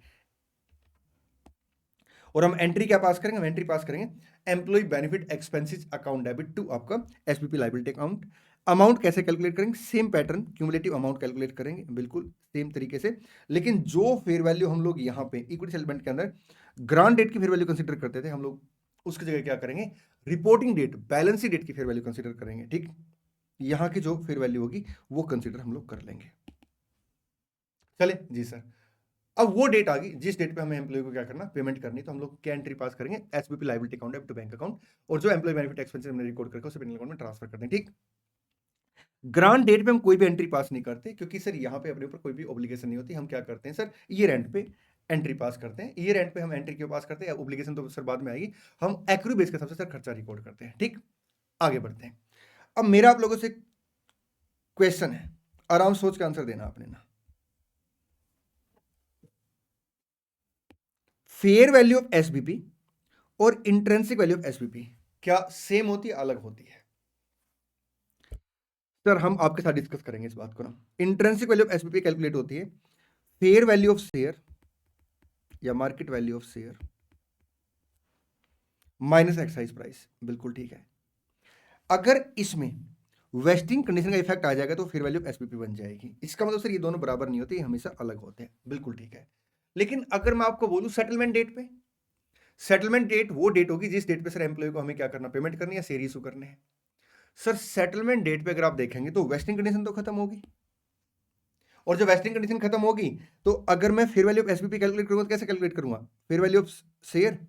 और हम एंट्री क्या पास करेंगे? हम एंट्री पास करेंगे employee benefit expenses account debit to आपका एसपीपी लायबिलिटी अकाउंट। अमाउंट कैसे कैलकुलेट करेंगे? Same pattern, cumulative amount calculate करेंगे, बिल्कुल सेम तरीके से। लेकिन जो फेयर वैल्यू हम लोग यहाँ पे इक्विटी सेटलमेंट के अंदर ग्रांट डेट की फेयर वैल्यू कंसीडर करते थे, हम लोग उसकी जगह क्या करेंगे? रिपोर्टिंग डेट, बैलेंस डेट की फेयर वैल्यू कंसीडर करेंगे। ठीक, यहाँ की जो फेयर वैल्यू होगी वो कंसीडर हम लोग कर लेंगे। चले जी सर। अब वो डेट आ गई जिस डेट पे हमें एम्प्लॉय को क्या करना, पेमेंट करनी, तो हम लोग क्या एंट्री पास करेंगे, SBP liability account to bank account, और जो एम्प्लॉय बेनिफिट एक्सपेंसेस हमने रिकॉर्ड करके उसे अकाउंट में ट्रांसफर कर दें। ठीक, ग्रांट डेट पे हम कोई भी एंट्री पास नहीं करते, क्योंकि सर यहाँ पे अपने ऊपर कोई भी ऑब्लिगेशन नहीं होती। हम क्या करते हैं सर, ईयर एंड पे एंट्री पास करते हैं। ईयर एंड पे हम एंट्री क्यों पास करते हैं, ऑब्लिगेशन तो सर बाद में आएगी, हम एक्रू बेस के हिसाब से सर खर्चा रिकॉर्ड करते हैं। ठीक, आगे बढ़ते हैं। अब मेरा आप लोगों से क्वेश्चन है, आराम सोच के आंसर देना आपने ना। फेयर वैल्यू ऑफ एसबीपी और इंट्रेंसिक वैल्यू ऑफ एसबीपी क्या सेम होती है, अलग होती है? सर हम आपके साथ डिस्कस करेंगे इस बात को ना। Intrinsic value of SBP calculate होती है फेयर वैल्यू ऑफ शेयर या market value of share minus excise price. बिल्कुल ठीक है। अगर इसमें वेस्टिंग कंडीशन का इफेक्ट आ जाएगा तो फेयर वैल्यू ऑफ एसबीपी बन जाएगी। इसका मतलब सर ये दोनों बराबर नहीं होते, ये हमेशा अलग होते हैं। बिल्कुल ठीक है। लेकिन अगर मैं आपको बोलूं सेटलमेंट डेट पे, सेटलमेंट डेट वो डेट होगी जिस डेट पे सर एम्प्लॉय को हमें क्या करना, पेमेंट करनी है, शेयर इशू करने हैं। सर सेटलमेंट डेट पे अगर आप देखेंगे तो वेस्टिंग कंडीशन तो खत्म होगी, और जब वेस्टिंग कंडीशन खत्म होगी तो अगर मैं fair value of SBP calculate करूंगा तो कैसे कैलकुलेट करूंगा, fair value of share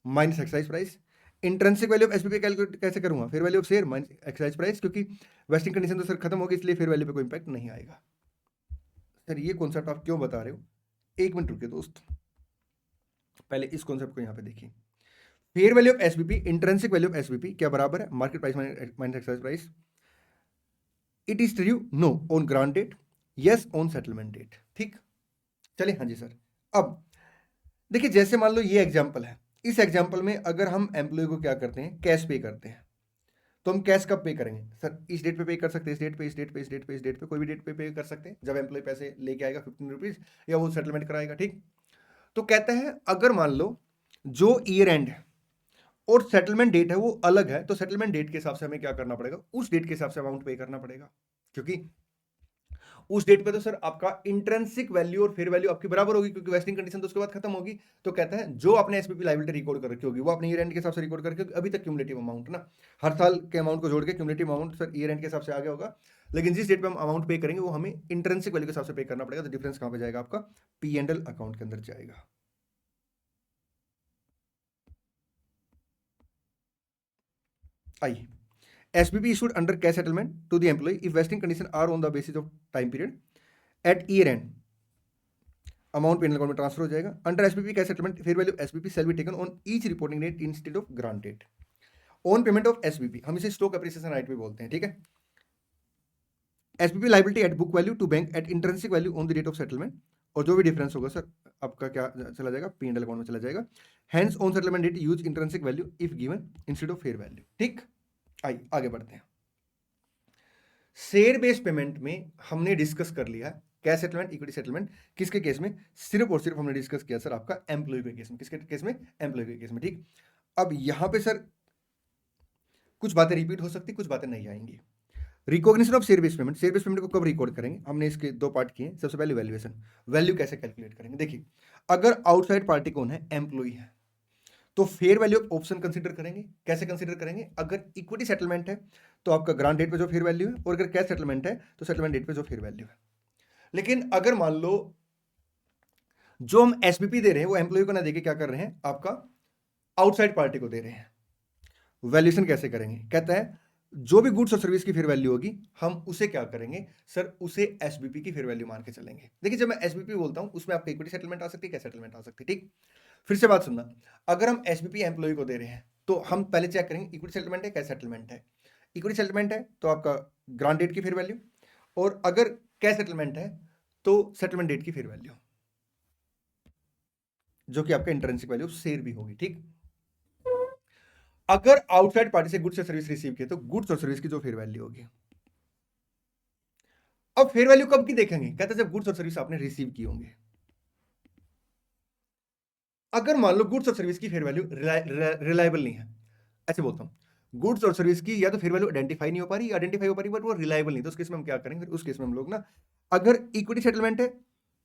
minus excise price. Intrinsic value of SBP calculate कैसे करूंगा, fair value of share minus excise price, क्योंकि वेस्टिंग कंडीशन तो सर खत्म होगी, इसलिए फेयर वैल्यू पे कोई इंपैक्ट नहीं आएगा। सर ये कॉन्सेप्ट आप क्यों बता रहे हो, एक मिनट रुकिए दोस्त, पहले इस कॉन्सेप्ट को यहां पे देखिए। Fair value of SBP intrinsic value of SBP क्या बराबर है, market price minus excise price. It is true no on grant date, yes on settlement date. ठीक, चलिए हाँ जी सर। अब देखिए जैसे मान लो ये एग्जांपल है, इस एग्जांपल में अगर हम एम्प्लॉय को क्या करते हैं, कैश पे करते हैं, तो हम कैश कब पे करेंगे सर, इस डेट पे कर सकते हैं, इस डेट पे, इस डेट पे, इस डेट पे, इस डेट पे, कोई भी डेट पे कर सकते हैं जब एम्प्लॉय पैसे लेके आएगा 15 रुपीज, या वो सेटलमेंट कराएगा। ठीक, तो कहते हैं अगर मान लो जो ईयर एंड है और सेटलमेंट डेट है वो अलग है, तो सेटलमेंट डेट के हिसाब से हमें क्या करना पड़ेगा, उस डेट के हिसाब से अमाउंट पे करना पड़ेगा, क्योंकि उस डेट पे तो सर आपका इंट्रिंसिक वैल्यू और फेयर वैल्यू आपकी बराबर होगी, क्योंकि वेस्टिंग कंडीशन तो उसके बाद खत्म होगी। तो कहता है जो आपने एसपीपी लायबिलिटी रिकॉर्ड कर रखी होगी वो अपने ईयर एंड के हिसाब से रिकॉर्ड करके, अभी तक क्यूमुलेटिव अमाउंट ना, हर साल के अमाउंट को जोड़ के cumulative amount sir year and के हिसाब से आ गया होगा, लेकिन जिस डेट पे हम अमाउंट पे करेंगे वो हमें इंट्रिंसिक वैल्यू के हिसाब से पे करना पड़ेगा। तो डिफरेंस कहां पे जाएगा, आपका P&L अकाउंट के अंदर जाएगा। आइए, SPP issued under cash settlement to the employee if vesting conditions are on the basis of time period at year end, amount penal account में ट्रांसफर हो जाएगा। Under SPP cash settlement fair value SPP shall be taken on each reporting date instead of grant date. On payment of SPP, हम इसे stock appreciation right भी बोलते हैं। ठीक है, SPP liability at book value to bank at intrinsic value on the date of settlement, और जो भी डिफरेंस होगा सर आपका क्या चला जाएगा, P&L अकाउंट में चला जाएगा। Hence on settlement date use intrinsic value if given instead of fair value. ठीक, आइए आगे बढ़ते हैं। शेयर बेस्ड पेमेंट में हमने डिस्कस कर लिया कैश सेटलमेंट, इक्विटी सेटलमेंट, किसके केस में, सिर्फ और सिर्फ हमने डिस्कस किया सर आपका एम्प्लॉय के केस में। किसके केस में, एम्प्लॉय के केस में। ठीक, अब यहां पे सर कुछ बातें रिपीट हो सकती, कुछ बातें नहीं आएंगी। Recognition of share based payment, share based payment को कब रिकॉर्ड करेंगे, हमने इसके दो पार्ट किए। सबसे पहले वैल्यूएशन, वैल्यू कैसे कैलकुलेट करेंगे। देखिए अगर आउटसाइड पार्टी कौन है, एम्प्लॉय है, तो fair value of option consider करेंगे। कैसे कंसीडर करेंगे, अगर इक्विटी सेटलमेंट है तो आपका ग्रांट डेट पे जो फेयर वैल्यू है, और अगर कैश सेटलमेंट है तो सेटलमेंट डेट पे जो फेयर वैल्यू है। लेकिन अगर मान लो जो हम एसबीपी दे रहे हैं वो एम्प्लॉय को ना देके क्या कर रहे हैं, आपका आउटसाइड पार्टी को दे रहे हैं, वैल्यूएशन कैसे करेंगे, कहता है जो भी गुड्स और सर्विस की फेयर वैल्यू होगी हम उसे क्या करेंगे सर, उसे एसबीपी की फेयर वैल्यू मान के चलेंगे। देखिए जब मैं एसबीपी बोलता हूं उसमें आपका इक्विटी सेटलमेंट आ सकती है, कैश सेटलमेंट आ सकती है। ठीक, फिर से बात सुनना, अगर हम एसबीपी एम्प्लॉय को दे रहे हैं तो हम पहले चेक करेंगे इक्विटी सेटलमेंट है, कैश सेटलमेंट है। इक्विटी सेटलमेंट है तो आपका ग्रांट डेट की फेयर वैल्यू, और अगर कैश सेटलमेंट है तो सेटलमेंट डेट की फेयर वैल्यू, जो कि आपका इंट्रिंसिक वैल्यू शेयर भी होगी। ठीक, अगर आउटसाइड पार्टी से गुड्स या सर्विस रिसीव किए तो गुड्स और सर्विस की जो फेयर वैल्यू होगी। अब फेयर वैल्यू कब की देखेंगे, कहते हैं जब गुड्स और सर्विस आपने रिसीव की होंगे। अगर मान लो गुड्स और सर्विस की फेयर वैल्यू रिलायबल नहीं है, ऐसे बोलता हूं गुड्स और सर्विस की या तो फेयर वैल्यू आइडेंटिफाई नहीं हो पा रही, आइडेंटिफाई हो पा रही बट वो रिलायबल नहीं, तो उस केस में हम क्या करेंगे, उस केस में हम लोग ना, अगर इक्विटी सेटलमेंट है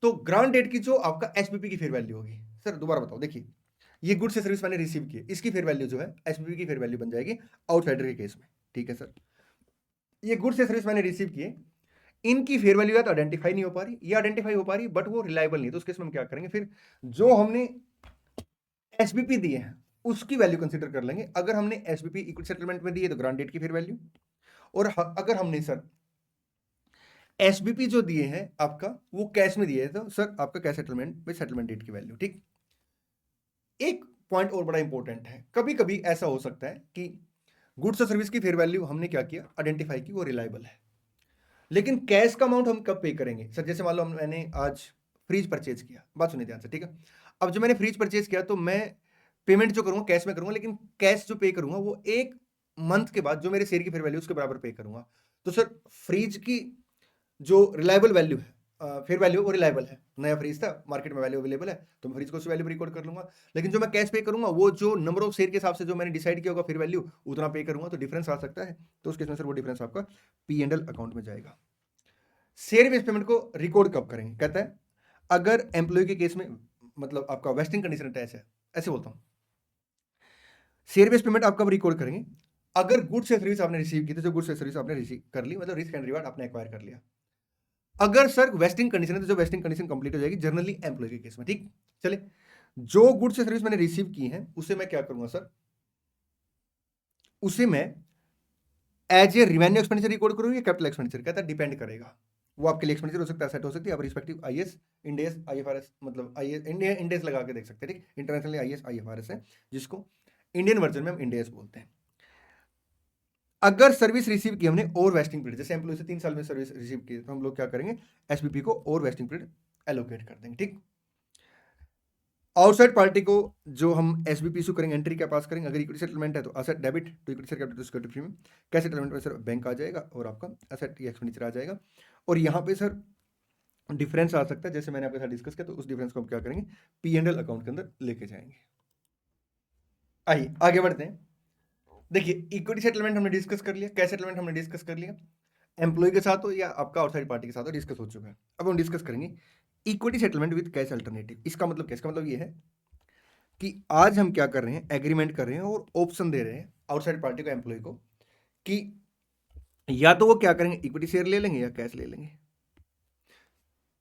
तो ग्रांट डेट की जो आपका एसपीपी की फेयर वैल्यू होगी। सर दोबारा बताओ, देखिए ये गुड्स से सर्विस मैंने रिसीव की, इसकी फेयर वैल्यू जो है एसपीपी की फेयर वैल्यू बन जाएगी आउटसाइडर के केस में। ठीक है सर, ये गुड्स से सर्विस मैंने रिसीव किए, इनकी फेयर वैल्यू या तो आइडेंटिफाई नहीं हो पा रही या आइडेंटिफाई हो पा रही बट वो रिलायबल नहीं, तो उस केस में हम क्या करेंगे, फिर जो हमने एसबीपी दिए हैं उसकी वैल्यू कंसीडर कर लेंगे। अगर हमने एसबीपी इक्विटी सेटलमेंट में दिए तो ग्रांट डेट की फेयर वैल्यू, और अगर हमने सर एसबीपी जो दिए हैं आपका वो कैश में दिए हैं तो सर आपका कैश सेटलमेंट में सेटलमेंट डेट की वैल्यू। ठीक, एक पॉइंट और बड़ा इंपॉर्टेंट है, कभी कभी ऐसा हो सकता है कि गुड्स और सर्विस की फेयर वैल्यू हमने क्या किया, आइडेंटिफाई की, वो रिलायबल है, लेकिन कैश का अमाउंट हम कब पे करेंगे। सर जैसे मान लो मैंने आज फ्रिज परचेज किया, बात सुनिए ध्यान से, ठीक है। अब जो मैंने फ्रिज परचेज किया तो मैं पेमेंट जो करूंगा कैश में करूंगा, लेकिन कैश जो पे करूंगा वो एक मंथ के बाद जो मेरे शेयर की फेयर वैल्यू उसके बराबर पे करूंगा। तो सर फ्रिज की जो रिलायबल वैल्यू है, फेयर वैल्यू, वो रिलायबल है, नया फ्रिज था, मार्केट में वैल्यू अवेलेबल है, तो मैं फ्रिज को उस वैल्यू पर रिकॉर्ड कर लूंगा। लेकिन जो मैं कैश पे करूंगा वो जो नंबर ऑफ शेयर के हिसाब से जो मैंने डिसाइड किया होगा फेयर वैल्यू उतना पे करूंगा, तो डिफरेंस आ सकता है। तो उस केस में सर वो डिफरेंस आपका P&L अकाउंट में जाएगा। शेयर बेस्ड पेमेंट को रिकॉर्ड कब करेंगे, कहता है अगर एम्प्लॉय के केस में मतलब आपका वेस्टिंग कंडीशन अटैच है, ऐसे बोलता हूं, शेयर बेस्ड पेमेंट आप कब रिकॉर्ड करेंगे, अगर गुड्स या सर्विस आपने रिसीव की, तो जो गुड्स या सर्विस आपने रिसीव कर ली, मतलब रिस्क एंड रिवार्ड आपने एक्वायर कर लिया। अगर सर वेस्टिंग कंडीशन है तो जो वेस्टिंग कंडीशन कंप्लीट हो जाएगी जनरली एम्प्लॉय के केस में। ठीक, चले, जो गुड्स या सर्विस मैंने रिसीव की है उसे मैं क्या करूंगा सर, उसे मैं as a revenue expenditure record करूंगा या कैपिटल एक्सपेंडिचर, कहता है डिपेंड करेगा। वो आपके लिए एक्सपेंडिचर हो सकता है, एसेट हो सकती है, आप रिस्पेक्टिव आईएस, इंडेस, आईएफआरएस, मतलब आईएस इंडिया इंडेस लगा के देख सकते हैं। ठीक, इंटरनेशनली आईएस आईएफआरएस है, जिसको इंडियन वर्जन में हम इंडेस बोलते हैं। अगर सर्विस रिसीव की हमने और वेस्टिंग पीरियड, जैसे एम्प्लॉय से 3 साल में सर्विस रिसीव की, तो हम लोग क्या करेंगे, एसपीपी को और वेस्टिंग पीरियड एलोकेट कर देंगे। ठीक, आउटसाइड पार्टी को जो हम एसबीपी इशू करेंगे, एंट्री क्या पास करेंगे, अगर इक्विटी सेटलमेंट है तो asset debit to equity share capital to security premium, cash settlement में सर बैंक आ जाएगा और आपका असेट एक्सपेंडिचर आ जाएगा। और यहाँ पे सर डिफरेंस आ सकता है, जैसे मैंने आपके साथ डिस्कस किया, तो उस डिफरेंस को हम क्या करेंगे, P&L अकाउंट के अंदर लेके जाएंगे। आइए आगे बढ़ते हैं। देखिए इक्विटी सेटलमेंट हमने डिस्कस कर लिया, कैश सेटलमेंट हमने डिस्कस कर लिया, एम्प्लॉय के साथ हो या आपका आउटसाइड पार्टी के साथ हो, डिस्कस हो चुका है। अब हम डिस्कस करेंगे equity settlement with cash alternative. इसका मतलब क्या, इसका मतलब ये है कि आज हम क्या कर रहे हैं, एग्रीमेंट कर रहे हैं और ऑप्शन दे रहे हैं आउटसाइड पार्टी को, एम्प्लॉय को, कि या तो वो क्या करेंगे, इक्विटी शेयर ले लेंगे या कैश ले लेंगे।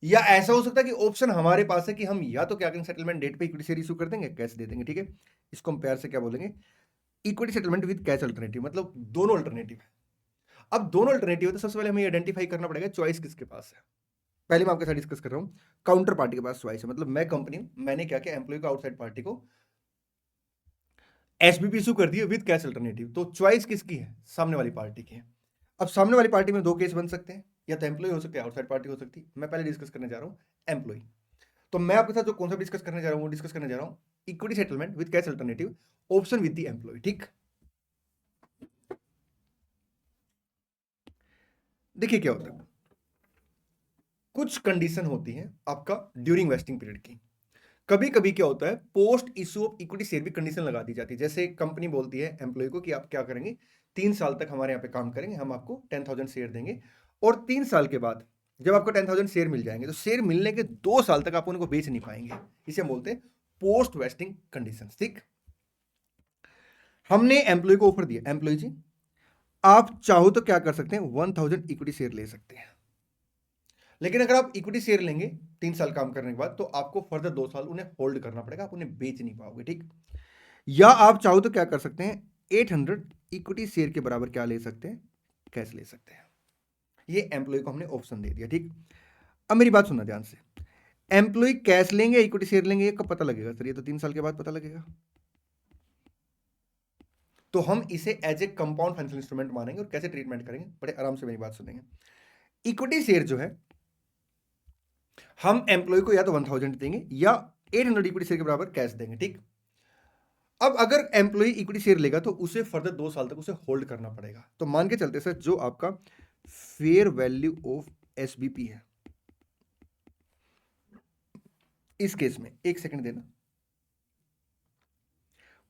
या ऐसा हो सकता है कि ऑप्शन हमारे पास है कि हम या तो क्या करेंगे, सेटलमेंट डेट पे इक्विटी शेयर इशू कर देंगे, कैश दे देंगे। ठीक है, इसको हम प्यार से क्या बोलेंगे, equity settlement with cash alternative, मतलब दोनों अल्टरनेटिव है। अब दोनों अल्टरनेटिव है तो सबसे पहले हमें आइडेंटिफाई करना पड़ेगा चॉइस किसके पास है। पहले मैं आपके साथ डिस्कस कर रहा हूं, काउंटर पार्टी के पास चॉइस है, मतलब मैं कंपनी हूं, मैंने क्या किया, एम्प्लॉय को आउटसाइड पार्टी को एसबीपी इशू कर दिया विद कैश अल्टरनेटिव, तो चॉइस किसकी है, सामने वाली पार्टी की है। अब सामने वाली पार्टी में दो केस बन सकते हैं, या तो एम्प्लॉय हो सकते हैं, आउटसाइड पार्टी हो सकती है। मैं पहले डिस्कस करने जा रहा हूं एम्प्लॉय। तो मैं आपके साथ जो कॉन्सेप्ट डिस्कस करने जा रहा हूं वो डिस्कस करने जा रहा हूं equity settlement with cash alternative, option with the employee. ठीक, देखिए क्या होता है, कुछ कंडीशन होती है आपका ड्यूरिंग वेस्टिंग पीरियड की। कभी कभी क्या होता है, post issue of equity share भी कंडीशन लगा दी जाती है। जैसे कंपनी बोलती है एम्प्लॉय को कि आप क्या करेंगे, 3 साल तक हमारे यहाँ पे काम करेंगे, हम आपको 10,000 शेयर देंगे, और 3 साल के बाद जब आपको 10,000 शेयर मिल जाएंगे तो शेयर मिलने के 2 साल तक आप उनको बेच नहीं पाएंगे। इसे हम बोलते हैं पोस्ट वेस्टिंग कंडीशन। ठीक, हमने एम्प्लॉय को ऑफर दिया, एम्प्लॉय जी आप चाहो तो क्या कर सकते हैं, 1,000 इक्विटी शेयर ले सकते हैं, लेकिन अगर आप इक्विटी शेयर लेंगे 3 साल काम करने के बाद तो आपको फर्दर 2 साल उन्हें होल्ड करना पड़ेगा, आप उन्हें बेच नहीं पाओगे। ठीक, या आप चाहो तो क्या कर सकते हैं, 800 इक्विटी शेयर के बराबर क्या ले सकते हैं, कैश ले सकते हैं। ये एम्प्लॉय को हमने ऑप्शन दे दिया। ठीक, अब मेरी बात सुनना ध्यान से, एम्प्लॉय कैश लेंगे इक्विटी शेयर लेंगे, ये कब पता लगेगा सर, ये तो 3 साल के बाद पता लगेगा। तो हम इसे as a compound financial instrument मानेंगे और कैसे ट्रीटमेंट करेंगे, बड़े आराम से मेरी बात सुनेंगे। इक्विटी शेयर जो है हम एम्प्लॉय को या तो 1,000 देंगे या 800 इक्विटी शेयर के बराबर कैश देंगे। ठीक, अब अगर एम्प्लॉय इक्विटी शेयर लेगा तो उसे फर्दर 2 साल तक उसे होल्ड करना पड़ेगा। तो मान के चलते सर जो आपका फेयर वैल्यू ऑफ एसबीपी है, इस केस में एक सेकंड देना,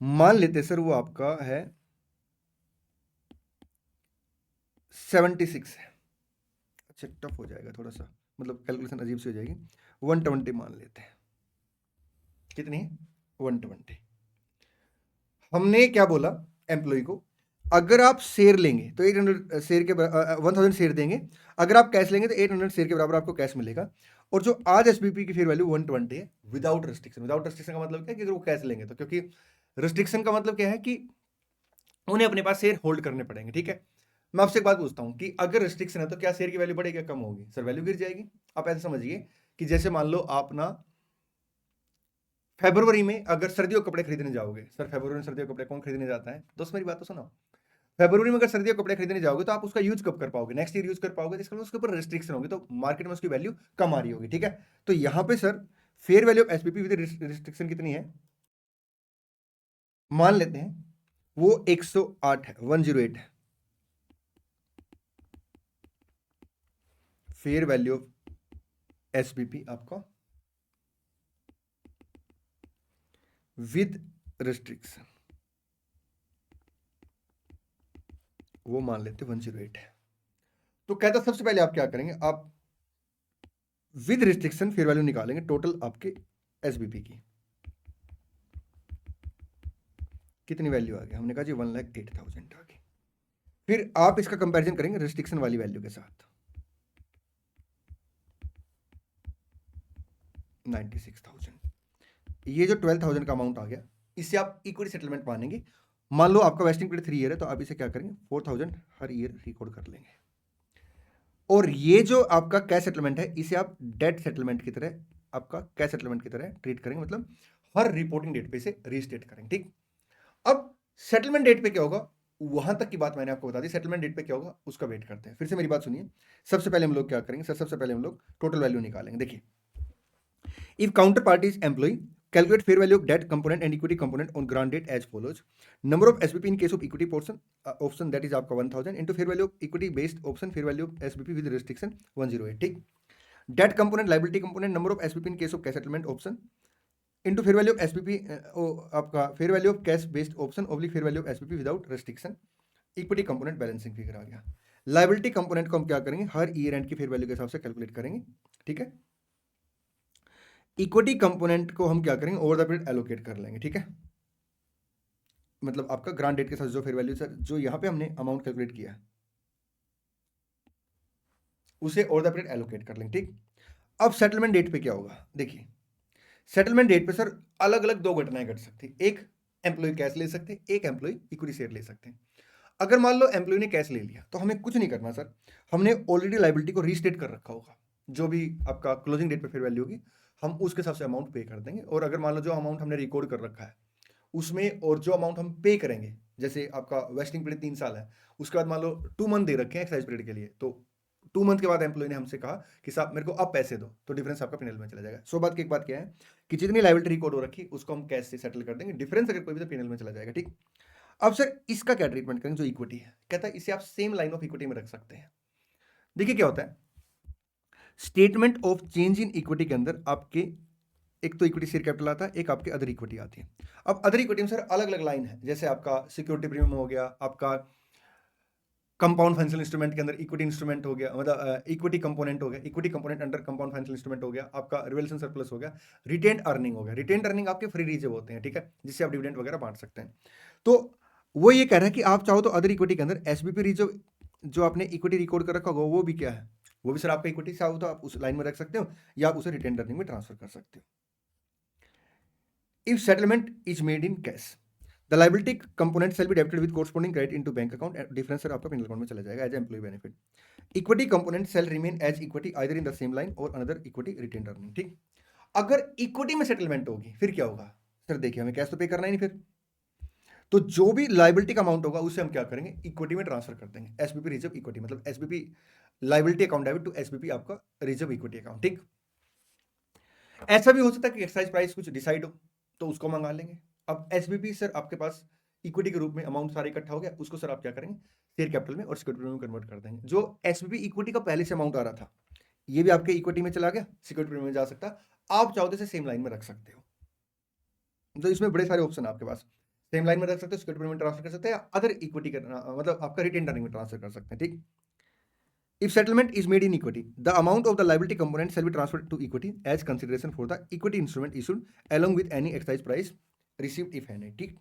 मान लेते सर वो आपका है 76 है। अच्छा टफ हो जाएगा थोड़ा सा, मतलब कैलकुलेशन अजीब सी हो जाएगी, 120 मान लेते हैं। कितनी है, 120। हमने क्या बोला एम्प्लॉय को, अगर आप शेयर लेंगे तो 800 शेयर के 1000 शेयर देंगे, अगर आप कैश लेंगे तो 800 शेयर के बराबर आपको कैश मिलेगा। और जो आज एसबीपी की फेयर वैल्यू 120 है विदाउट रिस्ट्रिक्शन। विदाउट रिस्ट्रिक्शन का मतलब क्या है कि अगर वो कैश लेंगे तो, क्योंकि रिस्ट्रिक्शन का मतलब क्या है कि उन्हें अपने पास शेयर होल्ड करने पड़ेंगे। ठीक है, मैं आपसे एक बात पूछता हूं कि अगर रिस्ट्रिक्शन है तो क्या शेयर की वैल्यू बढ़ेगी या कम होगी? सर वैल्यू गिर जाएगी। आप ऐसे समझिए कि जैसे मान लो आप ना फरवरी में अगर सर्दियों के कपड़े खरीदने जाओगे, सर फरवरी में सर्दियों के कपड़े कौन खरीदने जाता है? दोस्त मेरी बात तो सुनो। फरवरी में अगर सर्दियों के कपड़े खरीदने जाओगे तो आप उसका यूज कब कर पाओगे? नेक्स्ट ईयर यूज कर पाओगे, जिसका उसके ऊपर रिस्ट्रिक्शन होगी तो मार्केट में उसकी वैल्यू कम आ रही होगी। ठीक है, तो यहां पे sir fair value of SPP with restriction कितनी है? मान लेते हैं वो 108 है, 108 है फेयर वैल्यू ऑफ एसपीपी आपका विद रिस्ट्रिक्शन, वो मान लेते 108 है। तो कहता सबसे पहले आप क्या करेंगे, आप विद रिस्ट्रिक्शन फेयर वैल्यू निकालेंगे टोटल आपके एसबीपी की। कितनी वैल्यू आ गई? हमने कहा जी 1,08,000 आ गई। फिर आप इसका कंपैरिजन करेंगे रिस्ट्रिक्शन वाली वैल्यू के साथ, 96,000। ये जो 12,000 का अमाउंट आ गया, इससे आप इक्विटी सेटलमेंट मानेंगे। मान लो आपका वेस्टिंग पीरियड 3 ईयर है, तो आप इसे क्या करेंगे 4,000 हर ईयर रिकॉर्ड कर लेंगे। और ये जो आपका कैश सेटलमेंट है, इसे आप डेट सेटलमेंट की तरह, आपका कैश सेटलमेंट की तरह ट्रीट करेंगे, मतलब हर रिपोर्टिंग डेट पे इसे रीस्टेट करेंगे। ठीक, अब सेटलमेंट डेट पे क्या होगा, वहां तक की बात मैंने आपको बता दी। सेटलमेंट डेट पे क्या होगा उसका वेट करते हैं। फिर से मेरी बात सुनिए। सबसे पहले हम लोग क्या करेंगे सर, सबसे पहले हम लोग टोटल वैल्यू निकालेंगे। देखिए, if counter party is employee, calculate fair value of debt component and equity component on grant date as follows. Number of SBP in case of equity portion option, that is आपका 1000 into fair value of equity based option fair value of SBP with restriction 108। ठीक, debt component liability component number of SBP in case of cash settlement option into fair value of SBP आपका fair value of cash based option oblique fair value of SBP without restriction, equity component balancing figure आ गया। Liability component को हम क्या करेंगे, हर year end की fair value के हिसाब से कैलकुलेट करेंगे। ठीक है, इक्विटी कंपोनेंट को हम क्या करेंगे ओवर द पीरियड एलोकेट कर लेंगे। ठीक है, मतलब आपका ग्रांट डेट के साथ जो फेयर वैल्यू सर जो यहां पे हमने अमाउंट कैलकुलेट किया उसे ओवर द पीरियड एलोकेट कर लेंगे। ठीक, अब सेटलमेंट डेट पे क्या होगा, देखिए सेटलमेंट डेट पे सर अलग अलग दो घटनाएं घट सकती, एक एम्प्लॉय कैश ले सकते, एक एम्प्लॉय इक्विटी शेयर ले सकते हैं। अगर मान लो एम्प्लॉय ने कैश ले लिया तो हमें कुछ नहीं करना सर, हमने ऑलरेडी लाइबिलिटी को रीस्टेट कर रखा होगा। जो भी आपका क्लोजिंग डेट पे फेयर वैल्यू होगी हम उसके हिसाब से अमाउंट पे कर देंगे। और अगर मान लो जो अमाउंट हमने रिकॉर्ड कर रखा है उसमें और जो अमाउंट हम पे करेंगे, जैसे आपका वेस्टिंग पीरियड 3 साल है, उसके बाद मान लो 2 मंथ दे रखे हैं एक्साइज पीरियड के लिए, तो 2 मंथ के बाद एम्प्लॉय ने हमसे कहा कि साहब मेरे को अब पैसे दो, तो डिफरेंस आपका पीएनएल में चला जाएगा। सो बात की एक बात क्या है कि जितनी लाइबिलिटी रिकॉर्ड हो रखी उसको हम कैश से सेटल कर देंगे, डिफरेंस अगर कोई भी तो पीएनएल में चला जाएगा। ठीक, अब सर इसका क्या ट्रीटमेंट करेंगे, जो इक्विटी है, कहता है इसे आप सेम लाइन ऑफ इक्विटी में रख सकते हैं। देखिए क्या होता है, statement of change in equity के अंदर आपके एक तो इक्विटी शेयर कैपिटल आता है, एक आपके अदर इक्विटी आती है। अब अदर इक्विटी में सर अलग अलग लाइन है, जैसे आपका सिक्योरिटी प्रीमियम हो गया, आपका कंपाउंड फाइनेंशियल इंस्ट्रूमेंट के अंदर इक्विटी इंस्ट्रूमेंट हो गया, मतलब इक्विटी कंपोनेंट हो गया, equity component under compound financial instrument हो गया, आपका रिवेल्यूशन सरप्लस हो गया, रिटेन्ड अर्निंग हो गया। रिटेन्ड अर्निंग आपके फ्री रिजर्व होते हैं। ठीक है, जिससे आप डिविडेंड वगैरह बांट सकते हैं। तो वो ये कह रहा है कि आप चाहो तो अदर इक्विटी के अंदर एसबीपी रिजर्व जो आपने इक्विटी रिकॉर्ड कर रखा होगा वो भी क्या है, वो भी सर आपका इक्विटी चाहो तो आप उस लाइन में रख सकते हो या आप उसे रिटेन्ड अर्निंग में ट्रांसफर कर सकते हो। If settlement is made in cash, the liability component shall be debited with corresponding credit into bank account, difference sir आपका पिनल अकाउंट में चला जाएगा as employee benefit. Equity component shall remain as equity either in the same line और another equity retained earning. ठीक, अगर equity में settlement होगी फिर क्या होगा सर, देखिए हमें कैश तो पे करना ही नहीं, फिर तो जो भी लाइबिलिटी का अमाउंट होगा उसे हम क्या करेंगे इक्विटी में ट्रांसफर कर देंगे। एसबीपी रिजर्व इक्विटी, मतलब SBP liability account debit to SBP आपका रिजर्व इक्विटी अकाउंट। ठीक, ऐसा भी हो सकता है कि एक्साइज प्राइस कुछ डिसाइड हो तो उसको मंगा लेंगे। अब एसबीपी सर आपके पास इक्विटी के रूप में अमाउंट सारे इकट्ठा हो गया, उसको सर आप क्या करेंगे शेयर कैपिटल में और सिक्योरिटी में कन्वर्ट कर देंगे। जो एसबीपी इक्विटी का पहले से अमाउंट आ रहा था ये भी आपके इक्विटी में चला गया, सिक्योरिटी में जा सकता, आप चाहो तो सेम लाइन में रख सकते हो। तो इसमें बड़े सारे ऑप्शन आपके पास, सेम लाइन में रख सकते हो, सिक्योरिटी में ट्रांसफर कर सकते हैं, अदर इक्विटी करना मतलब आपका रिटेन अर्निंग में ट्रांसफर कर सकते हैं। ठीक, if settlement is made in equity, the amount of the liability component shall be transferred to equity as consideration for the equity instrument issued along with any exercise price received if any। ठीक,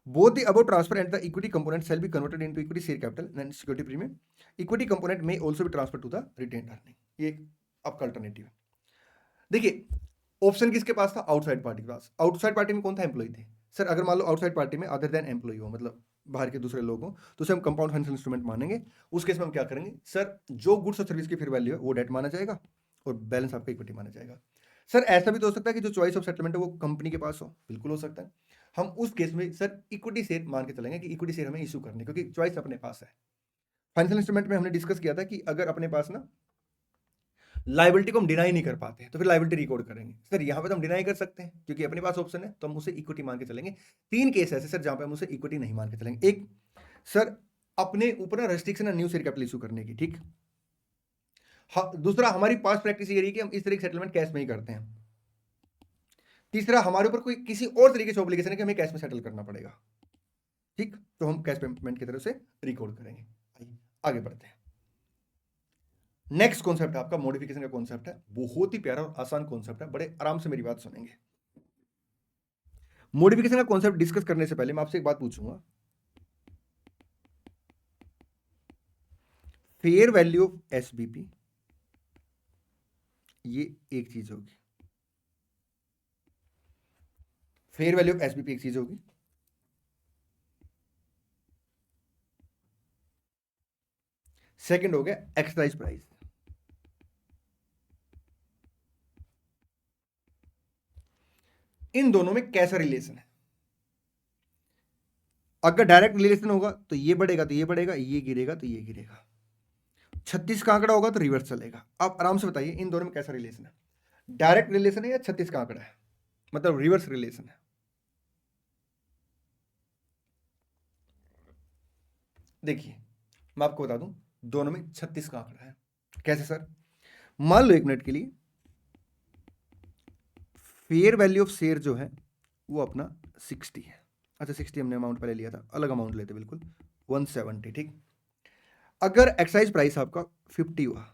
both the above transfer and the equity component shall be converted into equity share capital and security premium. Equity component may also be transferred to the retained earning. ये आपका alternative है। देखिए option किसके पास था, outside party के पास। Outside party में कौन था, एम्प्लॉय थे। सर अगर मान लो आउटसाइड पार्टी में अदर देन एम्प्लॉय हो, मतलब बाहर के दूसरे लोग हो, तो उसे हम कंपाउंड फाइनेंशियल इंस्ट्रूमेंट मानेंगे। उस केस में हम क्या करेंगे सर, जो गुड्स और सर्विस की फेयर वैल्यू है वो डेट माना जाएगा और बैलेंस आपका इक्विटी माना जाएगा। सर ऐसा भी तो हो सकता है कि जो चॉइस ऑफ सेटलमेंट है वो कंपनी के पास हो, बिल्कुल हो सकता है। हम उस केस में सर इक्विटी शेयर मान के चलेंगे कि इक्विटी शेयर हमें इशू करने, क्योंकि चॉइस अपने पास है। फाइनेंशियल इंस्ट्रूमेंट में हमने डिस्कस किया था कि अगर अपने पास ना लाइबिलिटी को हम डिनाई नहीं कर पाते तो फिर लाइबिलिटी रिकॉर्ड करेंगे। सर यहाँ पे तो हम डिनाई कर सकते हैं क्योंकि अपने पास ऑप्शन है, तो हम उसे इक्विटी मान के चलेंगे। 3 केस ऐसे सर जहां पे हम उसे इक्विटी नहीं मान के चलेंगे। एक सर अपने ऊपर ना रेस्ट्रिक्शन है न्यू शेयर कैपिटल इशू करने की, ठीक। दूसरा हमारी पास्ट प्रैक्टिस ये रही कि हम इस तरह की सेटलमेंट कैश में ही करते हैं। तीसरा हमारे ऊपर कोई किसी और तरीके से ऑब्लिगेशन है कि हमें कैश में सेटल करना पड़ेगा, ठीक। तो हम कैश पेमेंट की तरफ से रिकॉर्ड करेंगे। आगे बढ़ते हैं। नेक्स्ट कॉन्सेप्ट है आपका मॉडिफिकेशन का कॉन्सेप्ट है। बहुत ही प्यारा और आसान कॉन्सेप्ट है, बड़े आराम से मेरी बात सुनेंगे। मॉडिफिकेशन का कॉन्सेप्ट डिस्कस करने से पहले मैं आपसे एक बात पूछूंगा, फेयर वैल्यू ऑफ एसबीपी ये एक चीज होगी, फेयर वैल्यू ऑफ एसबीपी एक चीज होगी। सेकंड हो गया एक्सरसाइज प्राइस। इन दोनों में कैसा रिलेशन है? अगर डायरेक्ट रिलेशन होगा तो ये बढ़ेगा तो ये बढ़ेगा, ये गिरेगा तो ये गिरेगा। 36 का आंकड़ा होगा तो रिवर्स चलेगा। आप आराम से बताइए इन दोनों में कैसा रिलेशन है, डायरेक्ट रिलेशन है या 36 का आंकड़ा है, मतलब रिवर्स रिलेशन है। देखिए मैं आपको बता दूं, दोनों में 36 का आंकड़ा है। कैसे सर? मान लो एक मिनट के लिए फेयर वैल्यू ऑफ शेयर जो है वो अपना 60 है। अच्छा 60 हमने अमाउंट पहले लिया था, अलग अमाउंट लेते बिल्कुल 170, ठीक। अगर एक्साइज प्राइस आपका 50 हुआ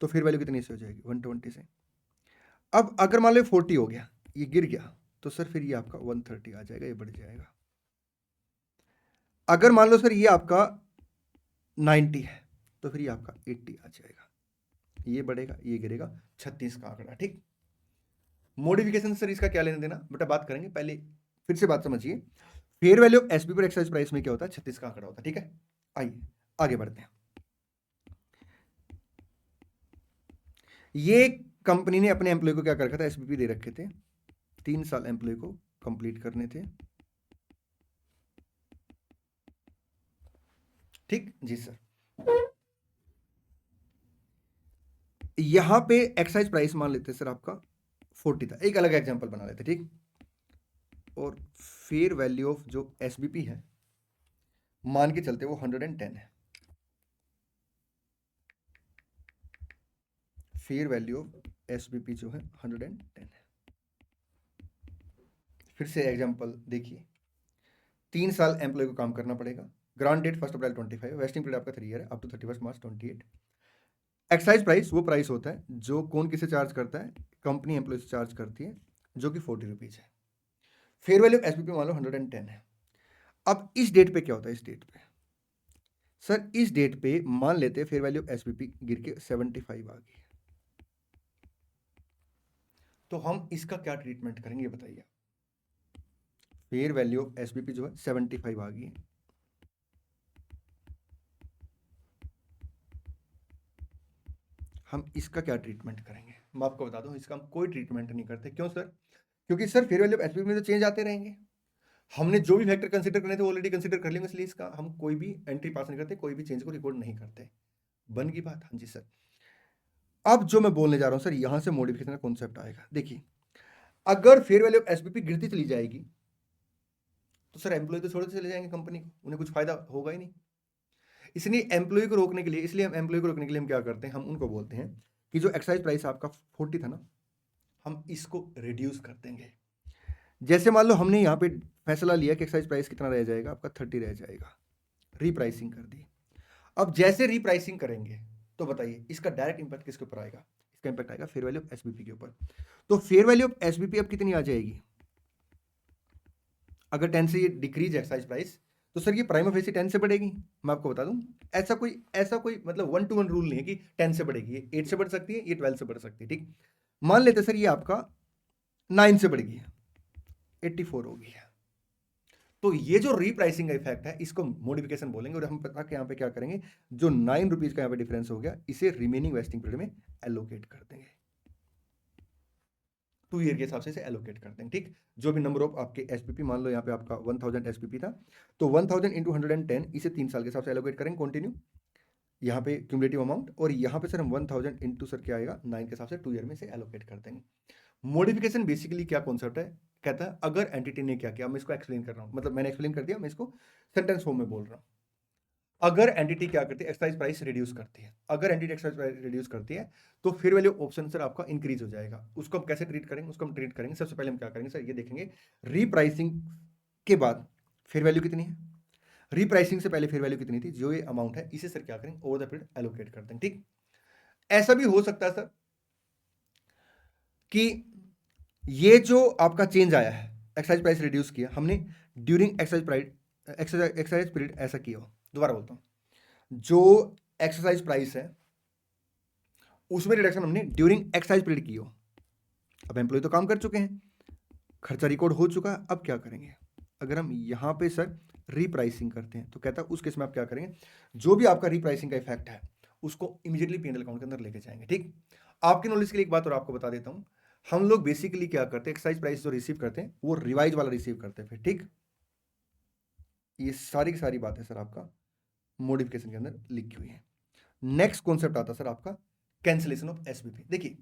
तो फेयर वैल्यू कितनी से हो जाएगी, 120 से। अब अगर मान लो 40 हो गया, ये गिर गया, तो सर फिर ये आपका 130 आ जाएगा, ये बढ़ जाएगा। अगर मान लो सर ये आपका 90 है तो फिर ये आपका 80 आ जाएगा, ये बढ़ेगा ये गिरेगा, 36 का आंकड़ा, ठीक। मॉडिफिकेशन सर इसका क्या लेना देना बेटा, बात करेंगे, पहले फिर से बात समझिए। फेयर वैल्यू ऑफ एसपी पर एक्साइज प्राइस में क्या होता है, 36 का आंकड़ा होता है, ठीक है। आइए आगे बढ़ते हैं। ये कंपनी ने अपने एम्प्लॉय को क्या कर रखा था, एसपीपी दे रखे थे, 3 साल एम्प्लॉय को कंप्लीट करने थे, ठीक जी सर। यहां पे एक्साइज प्राइस मान लेते सर आपका 40 था, एक अलग एग्जांपल बना लेते, ठीक। और फेयर वैल्यू ऑफ जो एसबीपी है मान के चलते वो 110 है। फेयर वैल्यू ऑफ एसबीपी जो है 110 है। फिर से एग्जांपल देखिए, 3 साल एम्प्लॉय को काम करना पड़ेगा, grant date 1 April 25, vesting period आपका 3 ईयर है, up to 31 March 28। Excise price वो प्राइस होता है जो कौन किसे चार्ज करता है, कंपनी एम्प्लॉय से चार्ज करती है, जो कि 40 रुपीज है। फेयर वैल्यू एसबीपी मान लो 110 है। अब इस डेट पे क्या होता है, इस डेट पे सर, इस डेट पे मान लेते हैं फेयर वैल्यू एसबीपी गिर के 75 आ गई, तो हम इसका क्या ट्रीटमेंट करेंगे ये बताइए। फेयर वैल्यू ऑफ एसबीपी जो है 75 आ गई, हम इसका क्या ट्रीटमेंट करेंगे? मैं आपको बता दूं, इसका हम कोई ट्रीटमेंट नहीं करते। क्यों सर? क्योंकि sir fair value of SBP में तो चेंज आते रहेंगे, हमने जो भी फैक्टर कंसीडर करने थे ऑलरेडी कंसीडर कर लेंगे, इसलिए इसका हम कोई भी एंट्री पास नहीं करते, कोई भी चेंज को रिकॉर्ड नहीं करते। बन गई बात? हाँ जी सर। अब जो मैं बोलने जा रहा हूं सर, यहां से मॉडिफिकेशन का कॉन्सेप्ट आएगा। देखिए अगर फेयर वैल्यू ऑफ एसबीपी गिरती चली जाएगी तो सर एम्प्लॉय तो छोड़ते चले जाएंगे कंपनी को, उन्हें कुछ फायदा होगा ही नहीं। इसलिए एम्प्लॉय को रोकने के लिए, इसलिए हम एम्प्लॉय को रोकने के लिए हम क्या करते हैं, हम उनको बोलते हैं कि जो एक्साइज प्राइस आपका 40 था ना, हम इसको रिड्यूस कर देंगे। जैसे मान लो हमने यहाँ पे फैसला लिया कि एक्साइज प्राइस कितना रह जाएगा, आपका 30 रह जाएगा, रीप्राइसिंग कर दी। अब जैसे रीप्राइसिंग करेंगे तो बताइए इसका डायरेक्ट इंपैक्ट किसके ऊपर आएगा, इसका इंपैक्ट आएगा फेयर वैल्यू ऑफ एसबीपी के ऊपर। तो फेयर वैल्यू ऑफ एसबीपी अब कितनी आ जाएगी, अगर 10 से ये डिक्रीज है एक्सरसाइज प्राइस, तो सर ये प्राइमा फेसी 10 से बढ़ेगी। मैं आपको बता दूं, ऐसा कोई मतलब 1 to 1 रूल नहीं है कि 10 से बढ़ेगी, ये 8 से बढ़ सकती है, ये 12 से बढ़ सकती है, ठीक। मान लेते सर ये आपका 9 से बढ़ गई है, 84 हो गई है, तो ये जो रीप्राइसिंग का इफेक्ट है इसको मॉडिफिकेशन बोलेंगे, और हम पता कि यहाँ पे क्या करेंगे, जो 9 रुपीज का यहाँ पे डिफरेंस हो गया, इसे रिमेनिंग वेस्टिंग पीरियड में एलोकेट कर देंगे, 2 ईयर के हिसाब से इसे एलोकेट कर देंगे, ठीक। जो भी नंबर ऑफ आपके एसपीपी, मान लो यहाँ पे आपका 1000 एसपीपी था, तो 1000 इंटू 110 इसे 3 साल के हिसाब से एलोकेट करेंगे कंटिन्यू, यहाँ पे क्यूमुलेटिव अमाउंट, और यहाँ पे सर हम 1000 इंटू सर क्या आएगा 9 के हिसाब से 2 ईयर में इसे एलोकेट कर देंगे। मॉडिफिकेशन बेसिकली क्या कॉन्सेप्ट है, कहता है अगर एंटिटी ने क्या किया, मैं इसको एक्सप्लेन कर रहा हूँ, मतलब मैंने एक्सप्लेन कर दिया, मैं इसको सेंटेंस फॉर्म में बोल रहा हूँ। अगर एंटिटी क्या करती है, एक्सरसाइज प्राइस रिड्यूस करती है, अगर एंटिटी एक्सरसाइज प्राइस रिड्यूस करती है, तो फेयर वैल्यू ऑप्शन सर आपका इंक्रीज हो जाएगा। उसको हम कैसे ट्रीट करेंगे, उसको हम ट्रीट करेंगे, सबसे पहले हम क्या करेंगे सर, ये देखेंगे रीप्राइसिंग के बाद फेयर वैल्यू कितनी है, रीप्राइसिंग से पहले फेयर वैल्यू कितनी थी, जो ये अमाउंट है इसे सर क्या करेंगे ओवर द पीरियड एलोकेट कर देंगे, ठीक। ऐसा भी हो सकता है सर कि ये जो आपका चेंज आया है, एक्सरसाइज प्राइस रिड्यूस किया हमने ड्यूरिंग एक्सरसाइज पीरियड, ऐसा किया हो, दोबारा बोलता हूं, जो एक्सरसाइज प्राइस है उसमें रिडक्शन हमने ड्यूरिंग एक्सरसाइज पीरियड की हो। अब एम्प्लॉय तो काम कर चुके हैं, खर्चा रिकॉर्ड हो चुका है, अब क्या करेंगे, अगर हम यहां पे सर रीप्राइसिंग करते हैं, तो कहता है उस केस में आप क्या करेंगे, जो भी आपका रीप्राइसिंग का इफेक्ट है उसको इमीडिएटली पीएनएल अकाउंट के अंदर लेके जाएंगे, ठीक। आपके नॉलेज के लिए एक बात और आपको बता देता हूं, हम लोग बेसिकली क्या करते हैं, एक्सरसाइज प्राइस जो रिसीव करते हैं वो रिवाइज वाला रिसीव करते हैं फिर, ठीक। ये सारी की सारी बात है सर आपका मॉडिफिकेशन के अंदर लिखी हुई है। नेक्स्ट कॉन्सेप्ट आता है सर आपका कैंसिलेशन ऑफ एसबीपी। देखिए,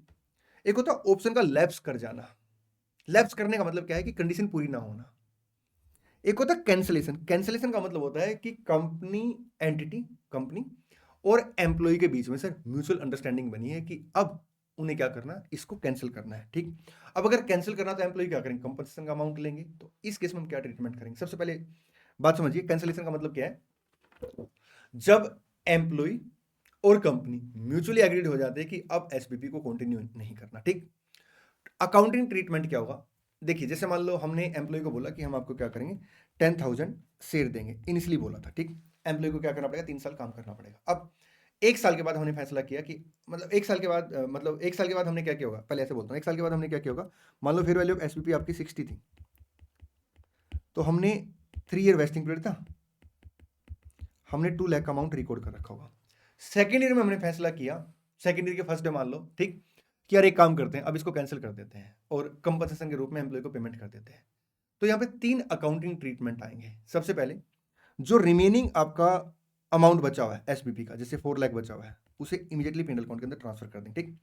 एक होता है ऑप्शन का लैप्स कर जाना, लैप्स करने का मतलब क्या है कि कंडीशन पूरी ना होना, एक होता है कैंसिलेशन, कैंसिलेशन का मतलब होता है कि कंपनी और एम्प्लॉय के बीच में सर म्यूचुअल अंडरस्टैंडिंग बनी है कि अब उन्हें क्या करना है, इसको कैंसिल करना है, ठीक। अब अगर कैंसिल करना तो एम्प्लॉय क्या करेंगे, कंपनसेशन का अमाउंट लेंगे, तो इस केस में हम क्या ट्रीटमेंट करेंगे, सबसे पहले बात समझिए, कैंसिलेशन का मतलब क्या है, जब एम्प्लॉय और कंपनी म्यूचुअली एग्रीड हो जाते हैं कि अब एसबीपी को कंटिन्यू नहीं करना, ठीक। अकाउंटिंग ट्रीटमेंट क्या होगा, देखिए जैसे मान लो हमने एम्प्लॉय को बोला कि हम आपको क्या करेंगे 10,000 शेयर देंगे, इनिशियली बोला था, ठीक। एम्प्लॉय को क्या करना पड़ेगा, 3 साल काम करना पड़ेगा। अब 1 साल के बाद हमने फैसला किया कि मतलब 1 साल के बाद मतलब 1 साल के बाद हमने क्या किया होगा, पहले ऐसे बोलता हूँ, 1 साल के बाद हमने क्या किया होगा, मान लो फेयर वैल्यू ऑफ एसबीपी आपकी 60 थी, तो हमने 3 ईयर वेस्टिंग पीरियड था, हमने 2 लाख का अमाउंट रिकॉर्ड कर रखा होगा। सेकेंड ईयर में हमने फैसला किया, सेकेंड ईयर के फर्स्ट डे मान लो, ठीक, कि यार एक काम करते हैं, अब इसको कैंसिल कर देते हैं और कंपनसेशन के रूप में एम्प्लॉय को पेमेंट कर देते हैं। तो यहाँ पे 3 अकाउंटिंग ट्रीटमेंट आएंगे। सबसे पहले जो रिमेनिंग आपका अमाउंट बचा हुआ है एसबीपी का, जैसे 4 लाख बचा हुआ है, उसे इमीडिएटली पेनल अकाउंट के अंदर ट्रांसफर कर देंगे, ठीक।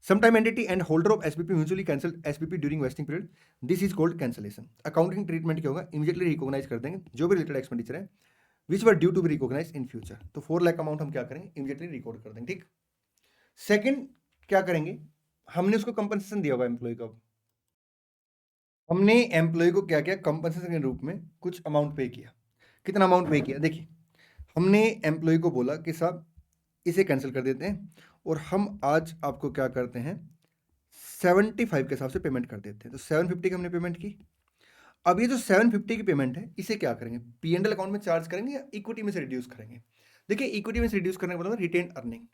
Sometime entity and holder of SBP mutually cancel SBP during vesting period, this is called cancellation. Accounting treatment क्या होगा, इमीडिएटली रिकॉग्नाइज कर देंगे जो भी रिलेटेड एक्सपेंडिचर है which were due to be recognise in future, तो 4 लाख अमाउंट हम क्या करेंगे, इमीडिएटली रिकॉर्ड कर देंगे, ठीक। सेकंड क्या करेंगे, हमने उसको कंपनसेशन दिया होगा एम्प्लॉय को, हमने एम्प्लॉय को क्या किया, कंपनसेशन के रूप में कुछ अमाउंट पे किया। कितना अमाउंट पे किया, देखिए हमने एम्प्लॉय को बोला कि साहब इसे कैंसिल कर देते हैं और हम आज आपको क्या करते हैं 75 के हिसाब से पेमेंट कर देते हैं, तो 750 की हमने पेमेंट की। अब ये जो 750 की पेमेंट है इसे क्या करेंगे, पीएनएल अकाउंट में चार्ज करेंगे या इक्विटी में से रिड्यूस करेंगे। देखिए इक्विटी में से रिड्यूस करने का मतलब रिटेन अर्निंग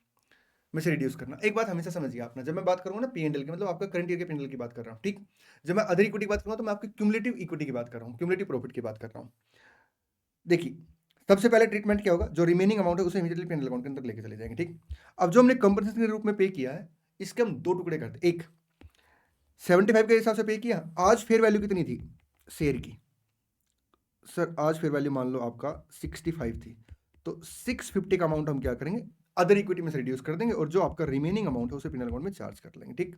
में से रिड्यूस करना। एक बात हमेशा समझिए आपने, जब मैं बात करूंगा ना पीएनएल की, मतलब आपका करंट ईयर के पीएनएल की बात कर रहा हूँ, ठीक। जब मैं अदर इक्विटी की बात करूंगा तो मैं आपकी क्यूमुलेटिव इक्विटी की बात कर रहा हूँ, क्यूमुलेटिव प्रॉफिट की बात कर रहा हूँ। देखिए सबसे पहले ट्रीटमेंट क्या होगा, जो रिमेनिंग अमाउंट है उसे इमीडिएटली पीएनएल अकाउंट के अंदर लेके चले जाएंगे, ठीक। अब जो हमने कंपनसेशन के रूप में पे किया है इसके हम 2 टुकड़े करते, एक 75 के हिसाब से पे किया, आज फेयर वैल्यू कितनी थी शेयर की, सर आज फेयर वैल्यू मान लो आपका 65 थी, तो 650 का अमाउंट हम क्या करेंगे अदर इक्विटी में से रिड्यूस कर देंगे और जो आपका रिमेनिंग अमाउंट है उसे पीएनएल अकाउंट में चार्ज कर लेंगे, ठीक।